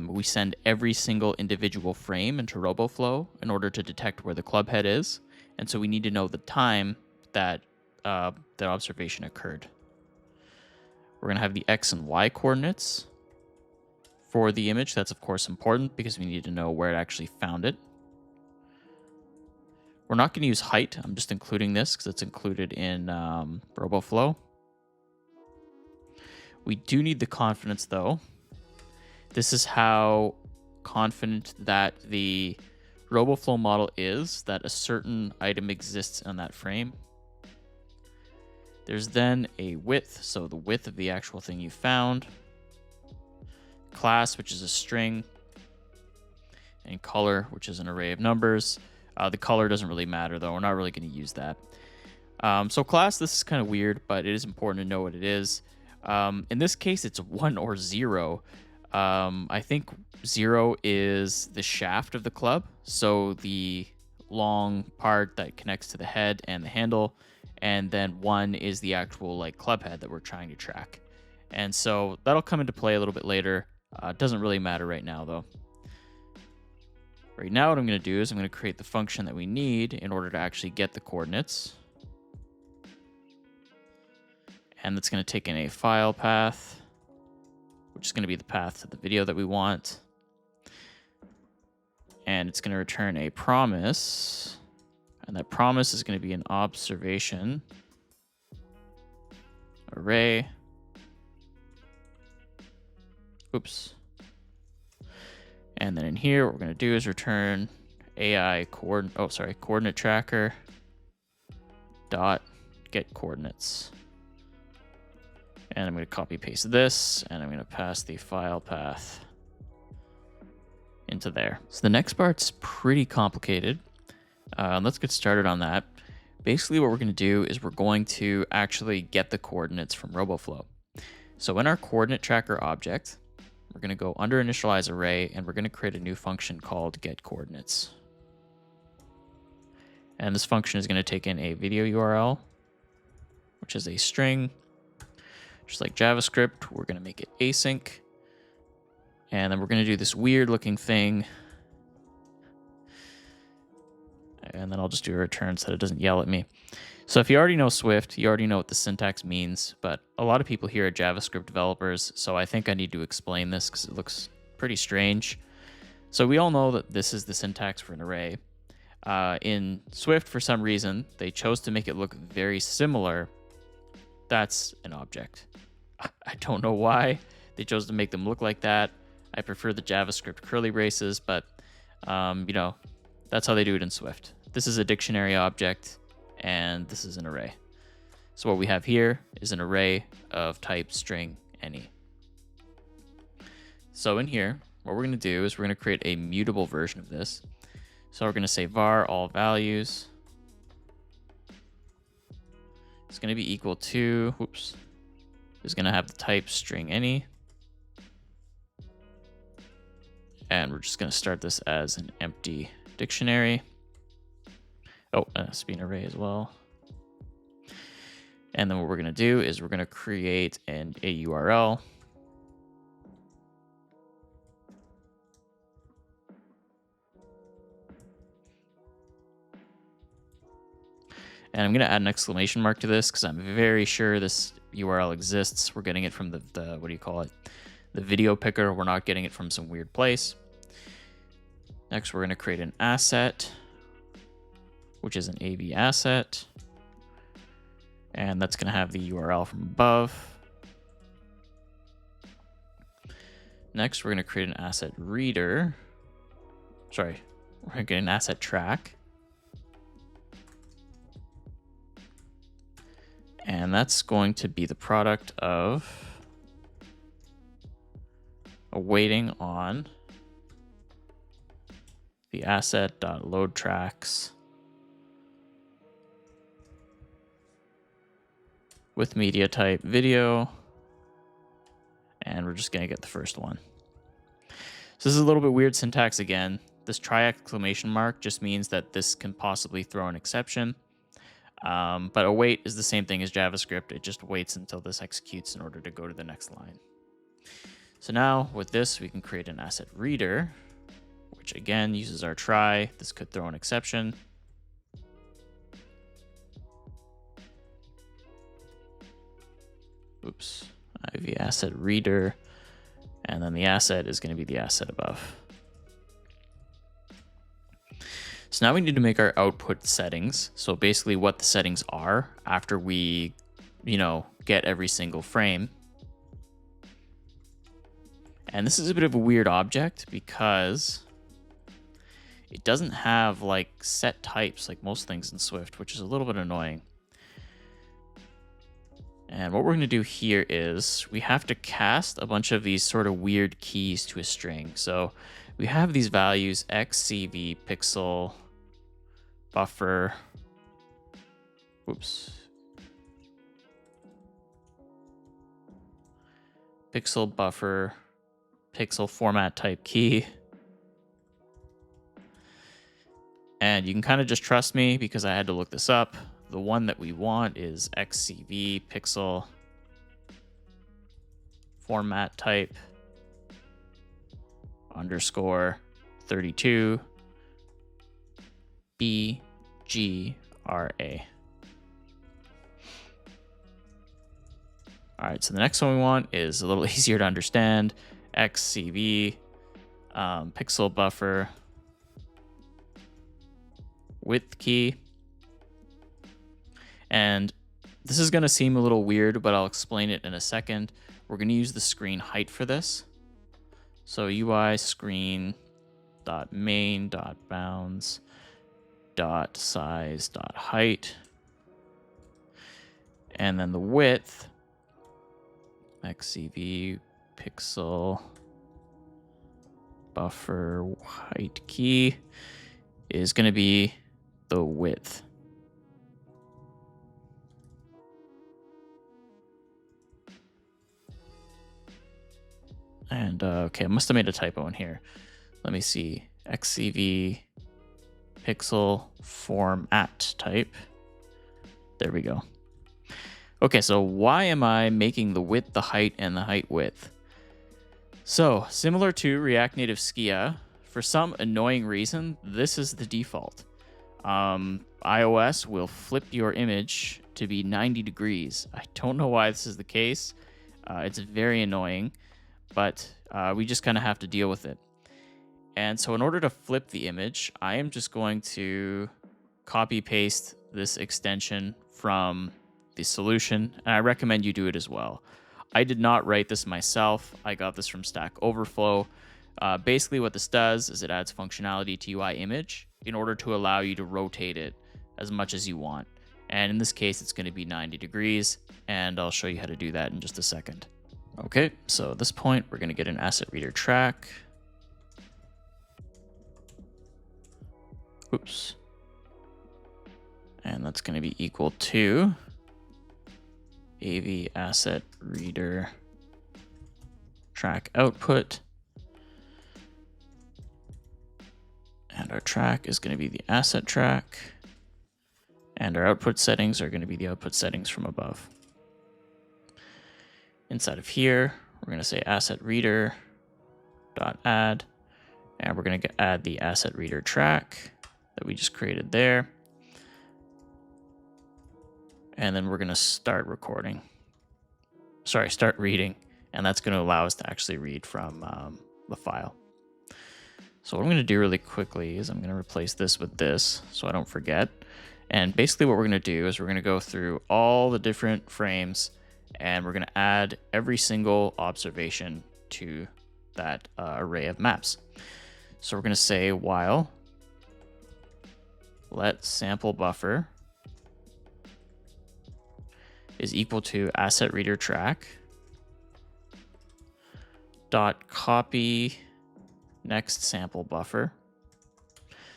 we send every single individual frame into Roboflow in order to detect where the club head is. And so we need to know the time that that observation occurred. We're going to have the X and Y coordinates for the image. That's, of course, important because we need to know where it actually found it. We're not going to use height. I'm just including this because it's included in Roboflow. We do need the confidence, though. This is how confident that the Roboflow model is that a certain item exists on that frame. There's then a width, so the width of the actual thing you found. Class, which is a string. And color, which is an array of numbers. The color doesn't really matter, though. We're not really going to use that. So class, this is kind of weird, but it is important to know what it is. In this case, it's 1 or 0. I think 0 is the shaft of the club, so the long part that connects to the head and the handle, and then 1 is the actual club head that we're trying to track. And so that'll come into play a little bit later. It doesn't really matter right now, though. Right now, what I'm going to do is I'm going to create the function that we need in order to actually get the coordinates. And that's going to take in a file path, which is going to be the path to the video that we want. And it's going to return a promise. And that promise is going to be an observation array. Oops. And then in here, what we're going to do is return coordinate tracker dot get coordinates. And I'm going to copy paste this, and I'm going to pass the file path into there. So the next part's pretty complicated. Let's get started on that. Basically, what we're going to do is we're going to actually get the coordinates from Roboflow. So in our coordinate tracker object, we're going to go under initialize array, and we're going to create a new function called get coordinates. And this function is going to take in a video URL, which is a string. Just like JavaScript, we're going to make it async. And then we're going to do this weird looking thing. And then I'll just do a return so that it doesn't yell at me. So if you already know Swift, you already know what the syntax means. But a lot of people here are JavaScript developers, so I think I need to explain this because it looks pretty strange. So we all know that this is the syntax for an array. In Swift, for some reason, they chose to make it look very similar. That's an object. I don't know why they chose to make them look like that. I prefer the JavaScript curly braces, but that's how they do it in Swift. This is a dictionary object, and this is an array. So what we have here is an array of type string any. So in here, what we're going to do is we're going to create a mutable version of this. So we're going to say var all values is going to be equal to, is going to have the type string any. And we're just going to start this as an empty dictionary. Oh, it has to be an array as well. And then what we're going to do is we're going to create a URL. And I'm going to add an exclamation mark to this because I'm very sure this URL exists. We're getting it from the the video picker. We're not getting it from some weird place. Next, we're going to create an asset, which is an AV asset. And that's going to have the URL from above. Next, we're going to create an asset reader. Sorry, we're going to get an asset track. And that's going to be the product of awaiting on the asset.load tracks with media type video. And we're just going to get the first one. So this is a little bit weird syntax again. This try exclamation mark just means that this can possibly throw an exception. But await is the same thing as JavaScript. It just waits until this executes in order to go to the next line. So now with this, we can create an asset reader, which again uses our try. This could throw an exception. Oops, IV asset reader. And then the asset is going to be the asset above. So now we need to make our output settings. So basically what the settings are after we, get every single frame. And this is a bit of a weird object because it doesn't have like set types like most things in Swift, which is a little bit annoying. And what we're going to do here is we have to cast a bunch of these sort of weird keys to a string. So we have these values x, cv, pixel, buffer, pixel, buffer, pixel format type key. And you can kind of just trust me because I had to look this up. The one that we want is xcv pixel format type underscore 32 BGRA. All right, so the next one we want is a little easier to understand. xcv pixel buffer width key. And this is going to seem a little weird, but I'll explain it in a second. We're going to use the screen height for this. So UI screen dot main dot bounds dot size dot height, and then the width xcv pixel buffer height key is going to be the width. And okay, I must have made a typo in here. Let me see. xcv pixel format type. There we go. Okay, so why am I making the width the height and the height width? So similar to React Native Skia, for some annoying reason, this is the default. iOS will flip your image to be 90 degrees. I don't know why this is the case. It's very annoying, but we just kind of have to deal with it. And so in order to flip the image, I am just going to copy paste this extension from the solution, and I recommend you do it as well. I did not write this myself. I got this from Stack Overflow. Basically what this does is it adds functionality to UI image in order to allow you to rotate it as much as you want. And in this case, it's going to be 90 degrees, and I'll show you how to do that in just a second. Okay, so at this point, we're going to get an asset reader track. Oops. And that's going to be equal to AV asset reader track output. And our track is going to be the asset track. And our output settings are going to be the output settings from above. Inside of here, we're going to say asset reader dot add, and we're going to add the asset reader track that we just created there. And then we're going to start reading, and that's going to allow us to actually read from the file. So what I'm going to do really quickly is I'm going to replace this with this so I don't forget. And basically what we're going to do is we're going to go through all the different frames, and we're going to add every single observation to that array of maps. So we're going to say while let sample buffer is equal to asset reader track dot copy next sample buffer.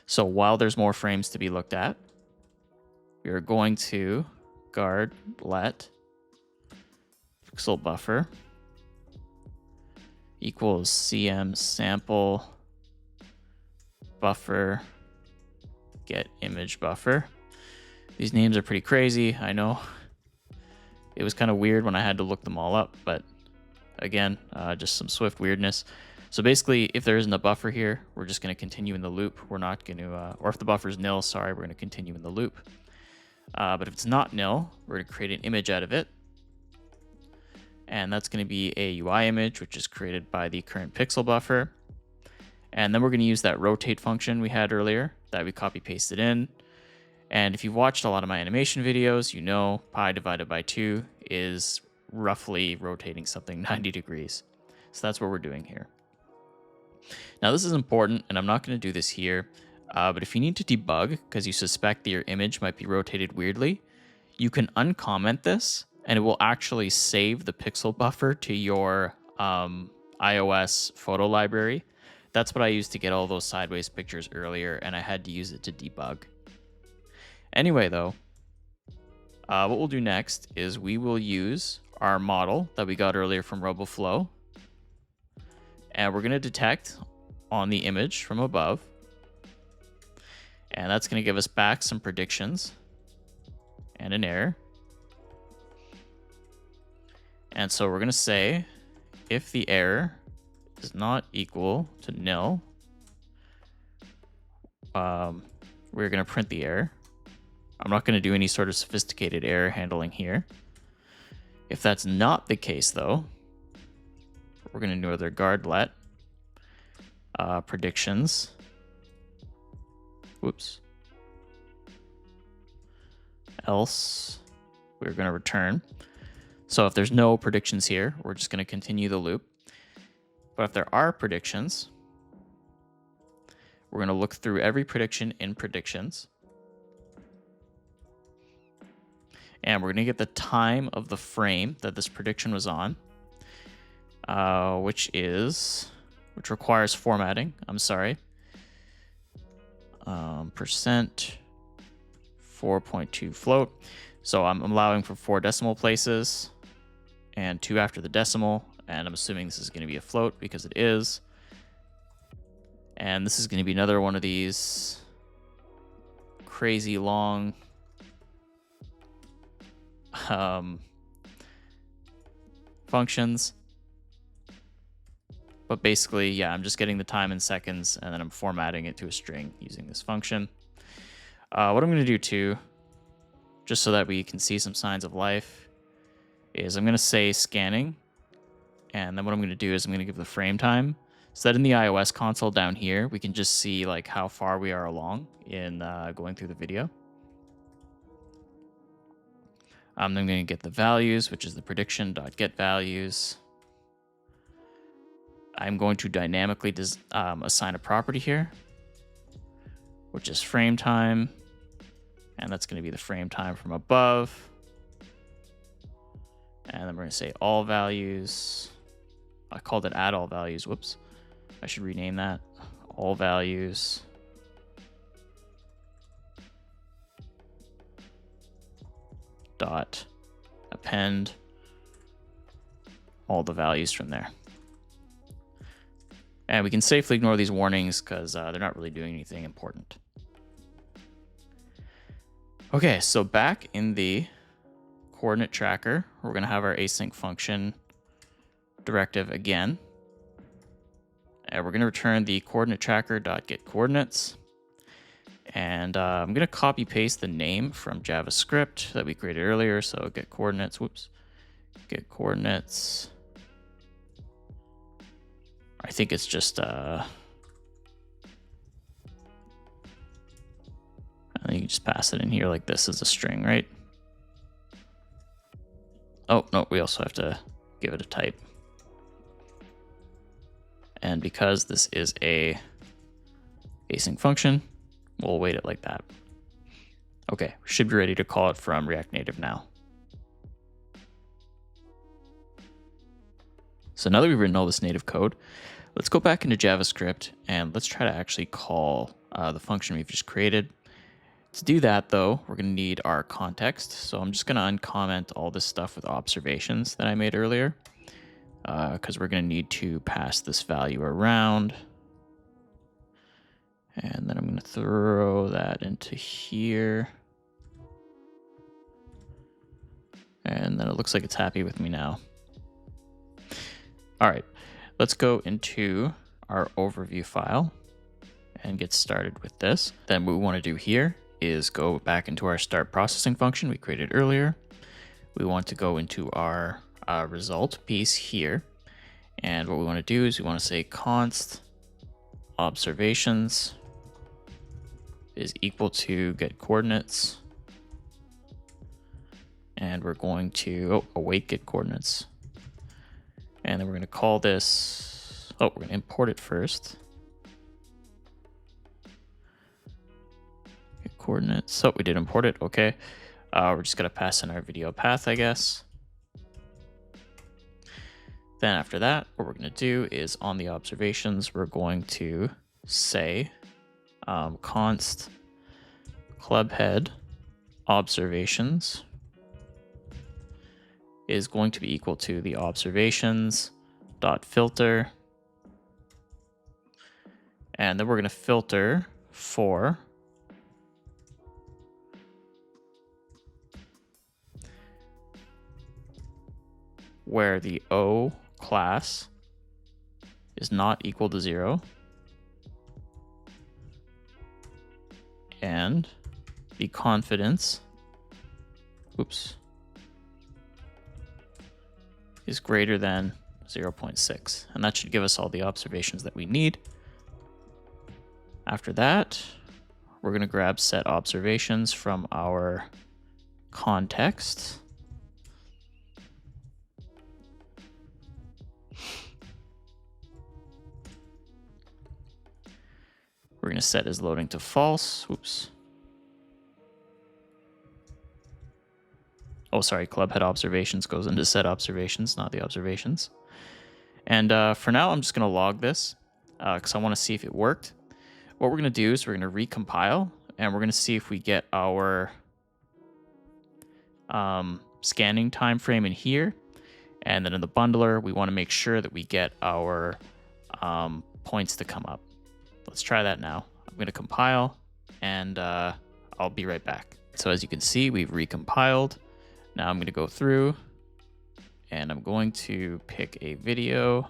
So while there's more frames to be looked at, we are going to guard let pixel buffer equals cm sample buffer get image buffer. These names are pretty crazy, I know. It was kind of weird when I had to look them all up, but again, just some Swift weirdness. So basically, if there isn't a buffer here, we're just going to continue in the loop. We're not going to, or if the buffer is nil, sorry, we're going to continue in the loop. But if it's not nil, we're going to create an image out of it. And that's going to be a UI image, which is created by the current pixel buffer. And then we're going to use that rotate function we had earlier that we copy pasted in. And if you've watched a lot of my animation videos, you know pi divided by 2 is roughly rotating something 90 degrees. So that's what we're doing here. Now this is important, and I'm not going to do this here, but if you need to debug because you suspect that your image might be rotated weirdly, you can uncomment this, and it will actually save the pixel buffer to your iOS photo library. That's what I used to get all those sideways pictures earlier, and I had to use it to debug. Anyway, though, what we'll do next is we will use our model that we got earlier from Roboflow, and we're going to detect on the image from above, and that's going to give us back some predictions and an error. And so we're going to say if the error is not equal to nil, we're going to print the error. I'm not going to do any sort of sophisticated error handling here. If that's not the case, though, we're going to do another guard let predictions. Whoops. Else we're going to return. So if there's no predictions here, we're just going to continue the loop. But if there are predictions, we're going to look through every prediction in predictions. And we're going to get the time of the frame that this prediction was on, which requires formatting. I'm sorry. Percent 4.2 float. So I'm allowing for 4 decimal places and 2 after the decimal. And I'm assuming this is going to be a float because it is. And this is going to be another one of these crazy long functions. But basically, yeah, I'm just getting the time in seconds and then I'm formatting it to a string using this function. What I'm going to do too, just so that we can see some signs of life, is I'm going to say scanning. And then what I'm going to do is I'm going to give the frame time so that in the iOS console down here, we can just see like how far we are along in going through the video. I'm then going to get the values, which is the prediction.getValues. I'm going to dynamically assign a property here, which is frame time. And that's going to be the frame time from above. And then we're going to say all values. I called it add all values. Whoops. I should rename that. All values. Dot append all the values from there. And we can safely ignore these warnings because they're not really doing anything important. Okay, so back in the coordinate tracker, we're going to have our async function directive again. And we're going to return the coordinate tracker.getCoordinates. And I'm going to copy paste the name from JavaScript that we created earlier. So get coordinates, whoops, get coordinates. I think it's just, I think you just pass it in here like this as a string, right? Oh, no, we also have to give it a type. And because this is a async function, we'll wait it like that. Okay, should be ready to call it from React Native now. So now that we've written all this native code, let's go back into JavaScript and let's try to actually call the function we've just created. To do that, though, we're going to need our context. So I'm just going to uncomment all this stuff with observations that I made earlier, because we're going to need to pass this value around. And then I'm going to throw that into here. And then it looks like it's happy with me now. All right, let's go into our overview file and get started with this. Then what we want to do here is go back into our start processing function we created earlier. We want to go into our result piece here. And what we want to do is we want to say const observations is equal to get coordinates. And we're going to await get coordinates. And then we're going to call this, we're going to import it first. Get coordinates. So we did import it. Okay. We're just going to pass in our video path, I guess. Then after that, what we're going to do is on the observations, we're going to say const clubhead observations is going to be equal to the observations dot filter, and then we're going to filter for where the O class is not equal to 0 and the confidence is greater than 0.6, and that should give us all the observations that we need. After that, we're going to grab set observations from our context. We're going to set is loading to false. Oh, sorry, clubhead observations goes into set observations, not the observations. And for now, I'm just going to log this because I want to see if it worked. What we're going to do is we're going to recompile, and we're going to see if we get our scanning time frame in here. And then in the bundler, we want to make sure that we get our points to come up. Let's try that now. I'm going to compile, and I'll be right back. So as you can see, we've recompiled. Now I'm going to go through, and I'm going to pick a video.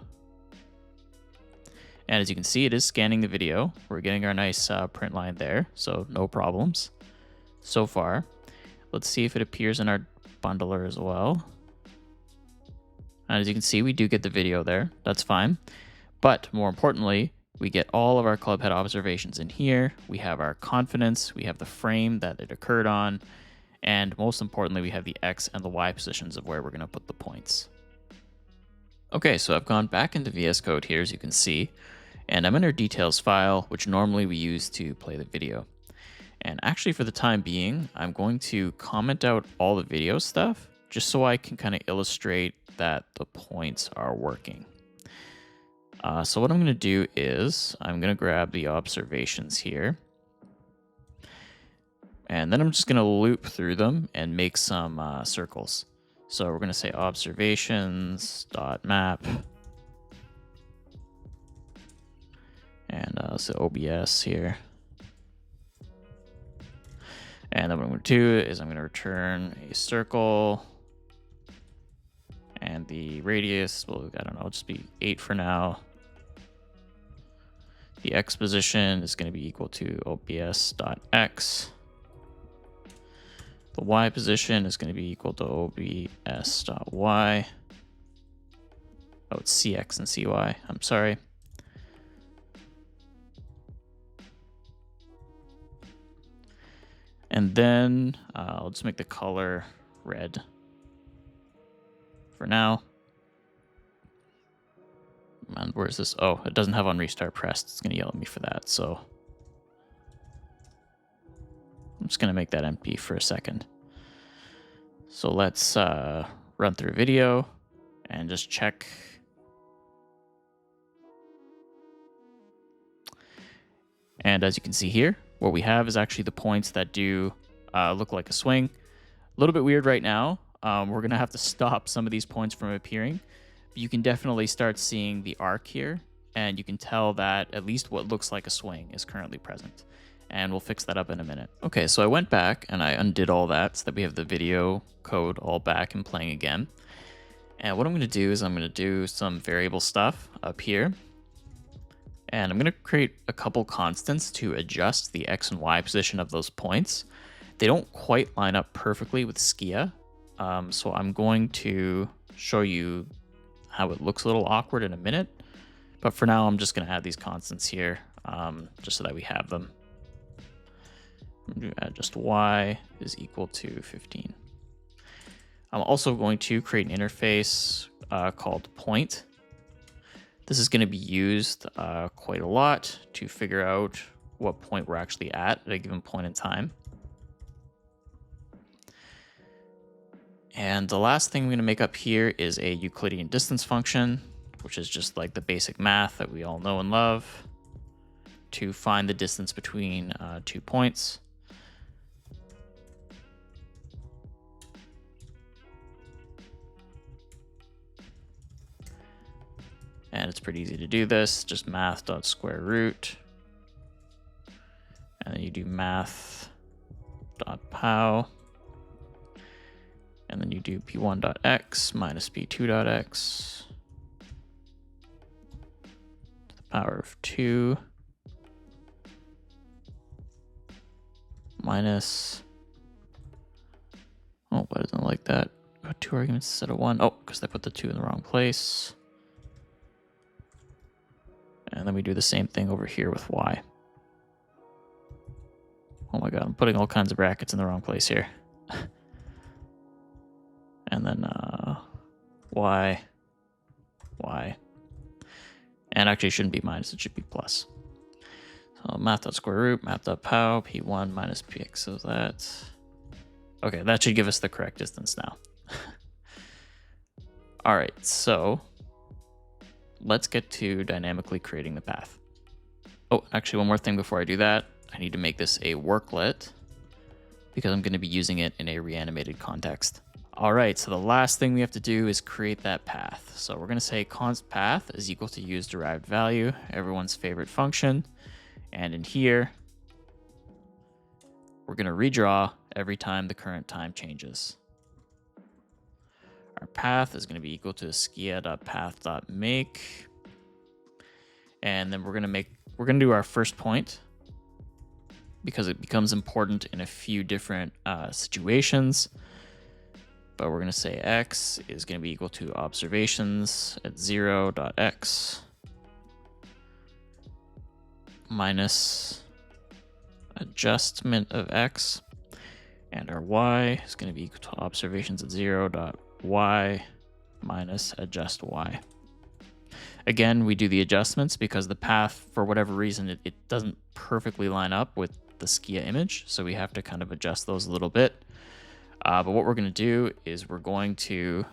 And as you can see, it is scanning the video. We're getting our nice print line there, so no problems so far. Let's see if it appears in our bundler as well. And as you can see, we do get the video there. That's fine. But more importantly, we get all of our clubhead observations in here. We have our confidence. We have the frame that it occurred on. And most importantly, we have the X and the Y positions of where we're going to put the points. Okay, so I've gone back into VS Code here, as you can see. And I'm in our details file, which normally we use to play the video. And actually, for the time being, I'm going to comment out all the video stuff, just so I can kind of illustrate that the points are working. So what I'm going to do is I'm going to grab the observations here. And then I'm just going to loop through them and make some circles. So we're going to say observations.map. And let's say OBS here. And then what I'm going to do is I'm going to return a circle. And the radius, well, I don't know, it'll just be 8 for now. The X position is going to be equal to obs.x. The Y position is going to be equal to obs.y. Oh, it's cx and cy. I'm sorry. And then I'll just make the color red for now. And where is this? Oh, it doesn't have on restart pressed. It's going to yell at me for that. So I'm just going to make that empty for a second. So let's run through a video and just check. And as you can see here, what we have is actually the points that do look like a swing. A little bit weird right now. We're going to have to stop some of these points from appearing. You can definitely start seeing the arc here, and you can tell that at least what looks like a swing is currently present. And we'll fix that up in a minute. Okay, so I went back and I undid all that so that we have the video code all back and playing again. And what I'm going to do is I'm going to do some variable stuff up here. And I'm going to create a couple constants to adjust the X and Y position of those points. They don't quite line up perfectly with Skia. So I'm going to show you how it looks a little awkward in a minute. But for now, I'm just going to add these constants here just so that we have them. I'm going to add just Y is equal to 15. I'm also going to create an interface called point. This is going to be used quite a lot to figure out what point we're actually at a given point in time. And the last thing I'm going to make up here is a Euclidean distance function, which is just like the basic math that we all know and love, to find the distance between 2 points. And it's pretty easy to do this, just math.square root. And then you do math.pow. And then you do p1.x minus p2.x to the power of 2 minus, oh, why doesn't it like that? Got 2 arguments instead of 1. Oh, because I put the 2 in the wrong place. And then we do the same thing over here with y. Oh my god, I'm putting all kinds of brackets in the wrong place here. And then y. And actually it shouldn't be minus, it should be plus. So math.square root, math.pow, p1 minus px, so that. Okay, that should give us the correct distance now. All right, so let's get to dynamically creating the path. Oh, actually one more thing before I do that. I need to make this a worklet because I'm going to be using it in a reanimated context. All right, so the last thing we have to do is create that path. So we're going to say const path is equal to use derived value, everyone's favorite function. And in here, we're going to redraw every time the current time changes. Our path is going to be equal to skia.path.make. And then we're going to do our first point because it becomes important in a few different situations. But we're going to say x is going to be equal to observations at 0.x minus adjustment of x. And our y is going to be equal to observations at 0.y minus adjust y. Again, we do the adjustments because the path, for whatever reason, it doesn't perfectly line up with the Skia image. So we have to kind of adjust those a little bit. But what we're going to do is we're going to,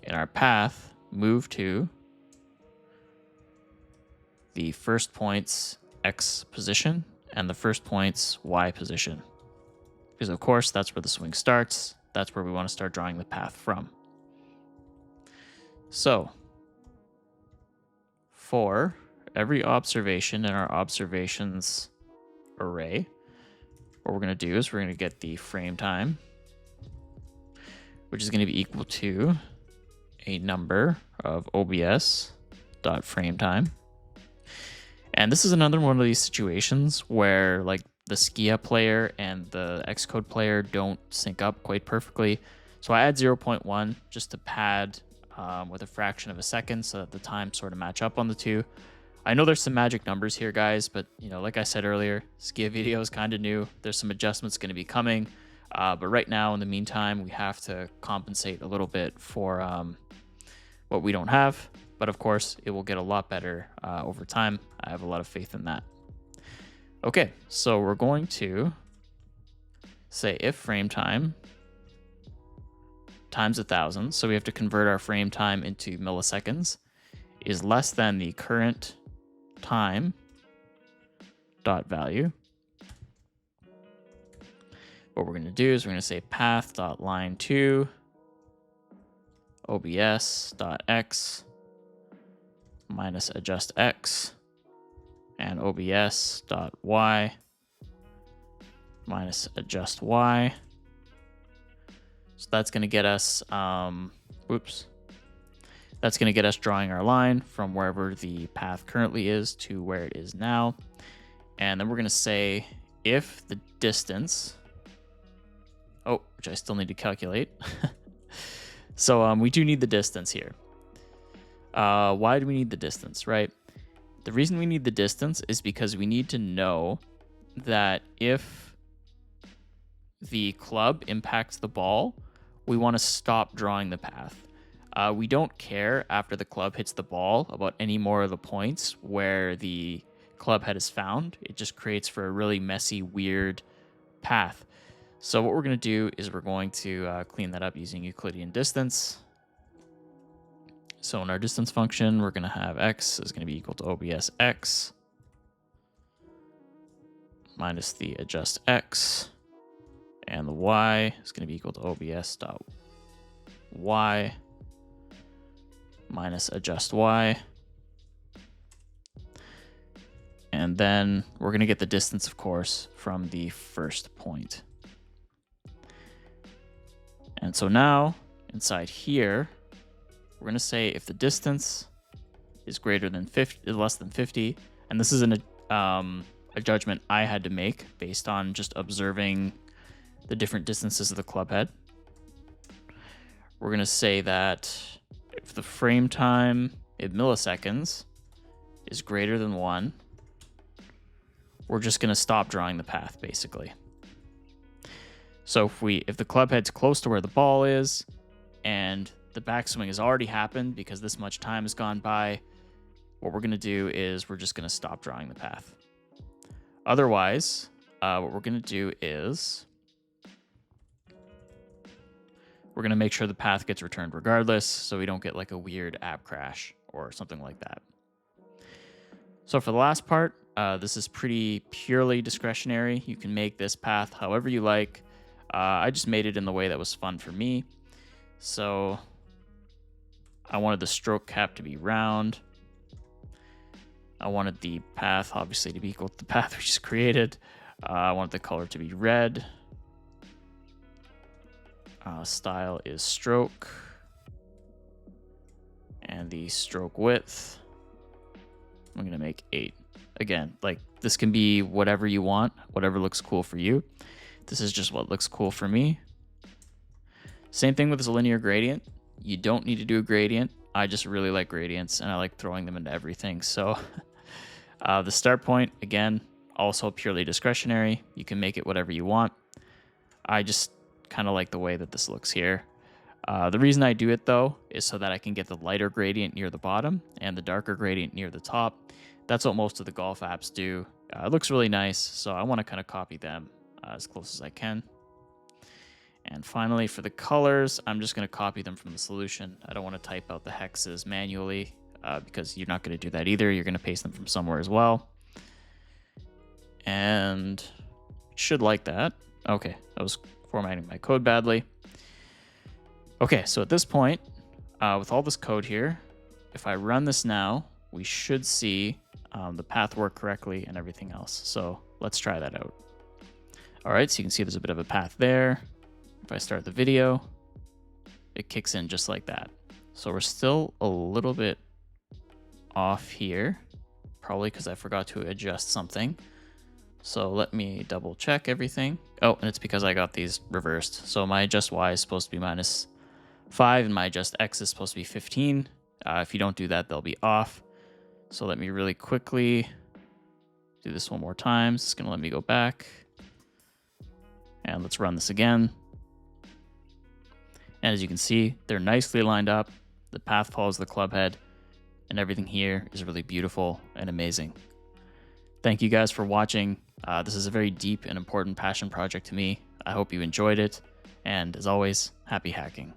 in our path, move to the first point's x position and the first point's y position. Because of course, that's where the swing starts. That's where we want to start drawing the path from. So for every observation in our observations array, what we're going to do is we're going to get the frame time, which is going to be equal to a number of obs.frametime. And this is another one of these situations where like the Skia player and the Xcode player don't sync up quite perfectly. So I add 0.1 just to pad with a fraction of a second so that the times sort of match up on the two. I know there's some magic numbers here, guys, but you know, like I said earlier, Skia video is kind of new. There's some adjustments going to be coming. But right now, in the meantime, we have to compensate a little bit for what we don't have. but of course it will get a lot better over time. I have a lot of faith in that. Okay, so we're going to say if frame time times 1,000, so we have to convert our frame time into milliseconds, is less than the current time dot value. What we're going to do is we're going to say path dot line 2 obs dot x minus adjust x and obs dot y minus adjust y. So that's going to get us that's going to get us drawing our line from wherever the path currently is to where it is now. And then we're going to say if the distance, which I still need to calculate. So we do need the distance here. Why do we need the distance, right? The reason we need the distance is because we need to know that if the club impacts the ball, we want to stop drawing the path. We don't care after the club hits the ball about any more of the points where the club head is found. It just creates for a really messy, weird path. So what we're going to do is we're going to clean that up using Euclidean distance. So in our distance function, we're going to have x is going to be equal to obs x minus the adjust x, and the y is going to be equal to obs dot y minus adjust y. And then we're going to get the distance, of course, from the first point. And so now inside here, we're going to say if the distance is greater than 50, less than 50, and this is a judgment I had to make based on just observing the different distances of the club head. We're going to say that if the frame time in milliseconds is greater than 1, we're just going to stop drawing the path, basically. So if the club head's close to where the ball is and the backswing has already happened because this much time has gone by, what we're going to do is we're just going to stop drawing the path. Otherwise, what we're going to do is we're going to make sure the path gets returned regardless, so we don't get like a weird app crash or something like that. So for the last part, this is pretty purely discretionary. You can make this path however you like. I just made it in the way that was fun for me. So I wanted the stroke cap to be round. I wanted the path, obviously, to be equal to the path we just created. I wanted the color to be red. Style is stroke. And the stroke width, I'm going to make 8. Again, like this can be whatever you want, whatever looks cool for you. This is just what looks cool for me. Same thing with this linear gradient. You don't need to do a gradient. I just really like gradients and I like throwing them into everything. So the start point, again, also purely discretionary. You can make it whatever you want. I just kind of like the way that this looks here. The reason I do it though is so that I can get the lighter gradient near the bottom and the darker gradient near the top. That's what most of the golf apps do. It looks really nice, so I want to kind of copy them as close as I can. And finally, for the colors, I'm just going to copy them from the solution. I don't want to type out the hexes manually because you're not going to do that either. You're going to paste them from somewhere as well. And should like that. Okay, I was formatting my code badly. Okay, so at this point, with all this code here, if I run this now, we should see the path work correctly and everything else. So let's try that out. All right, so you can see there's a bit of a path there. If I start the video, it kicks in just like that. So we're still a little bit off here, probably because I forgot to adjust something. So let me double check everything. Oh, and it's because I got these reversed. So my adjust Y is supposed to be -5 and my adjust X is supposed to be 15. If you don't do that, they'll be off. So let me really quickly do this one more time. It's going to let me go back. And let's run this again. And as you can see, they're nicely lined up. The path follows the club head. and everything here is really beautiful and amazing. Thank you guys for watching. This is a very deep and important passion project to me. I hope you enjoyed it, and as always, happy hacking.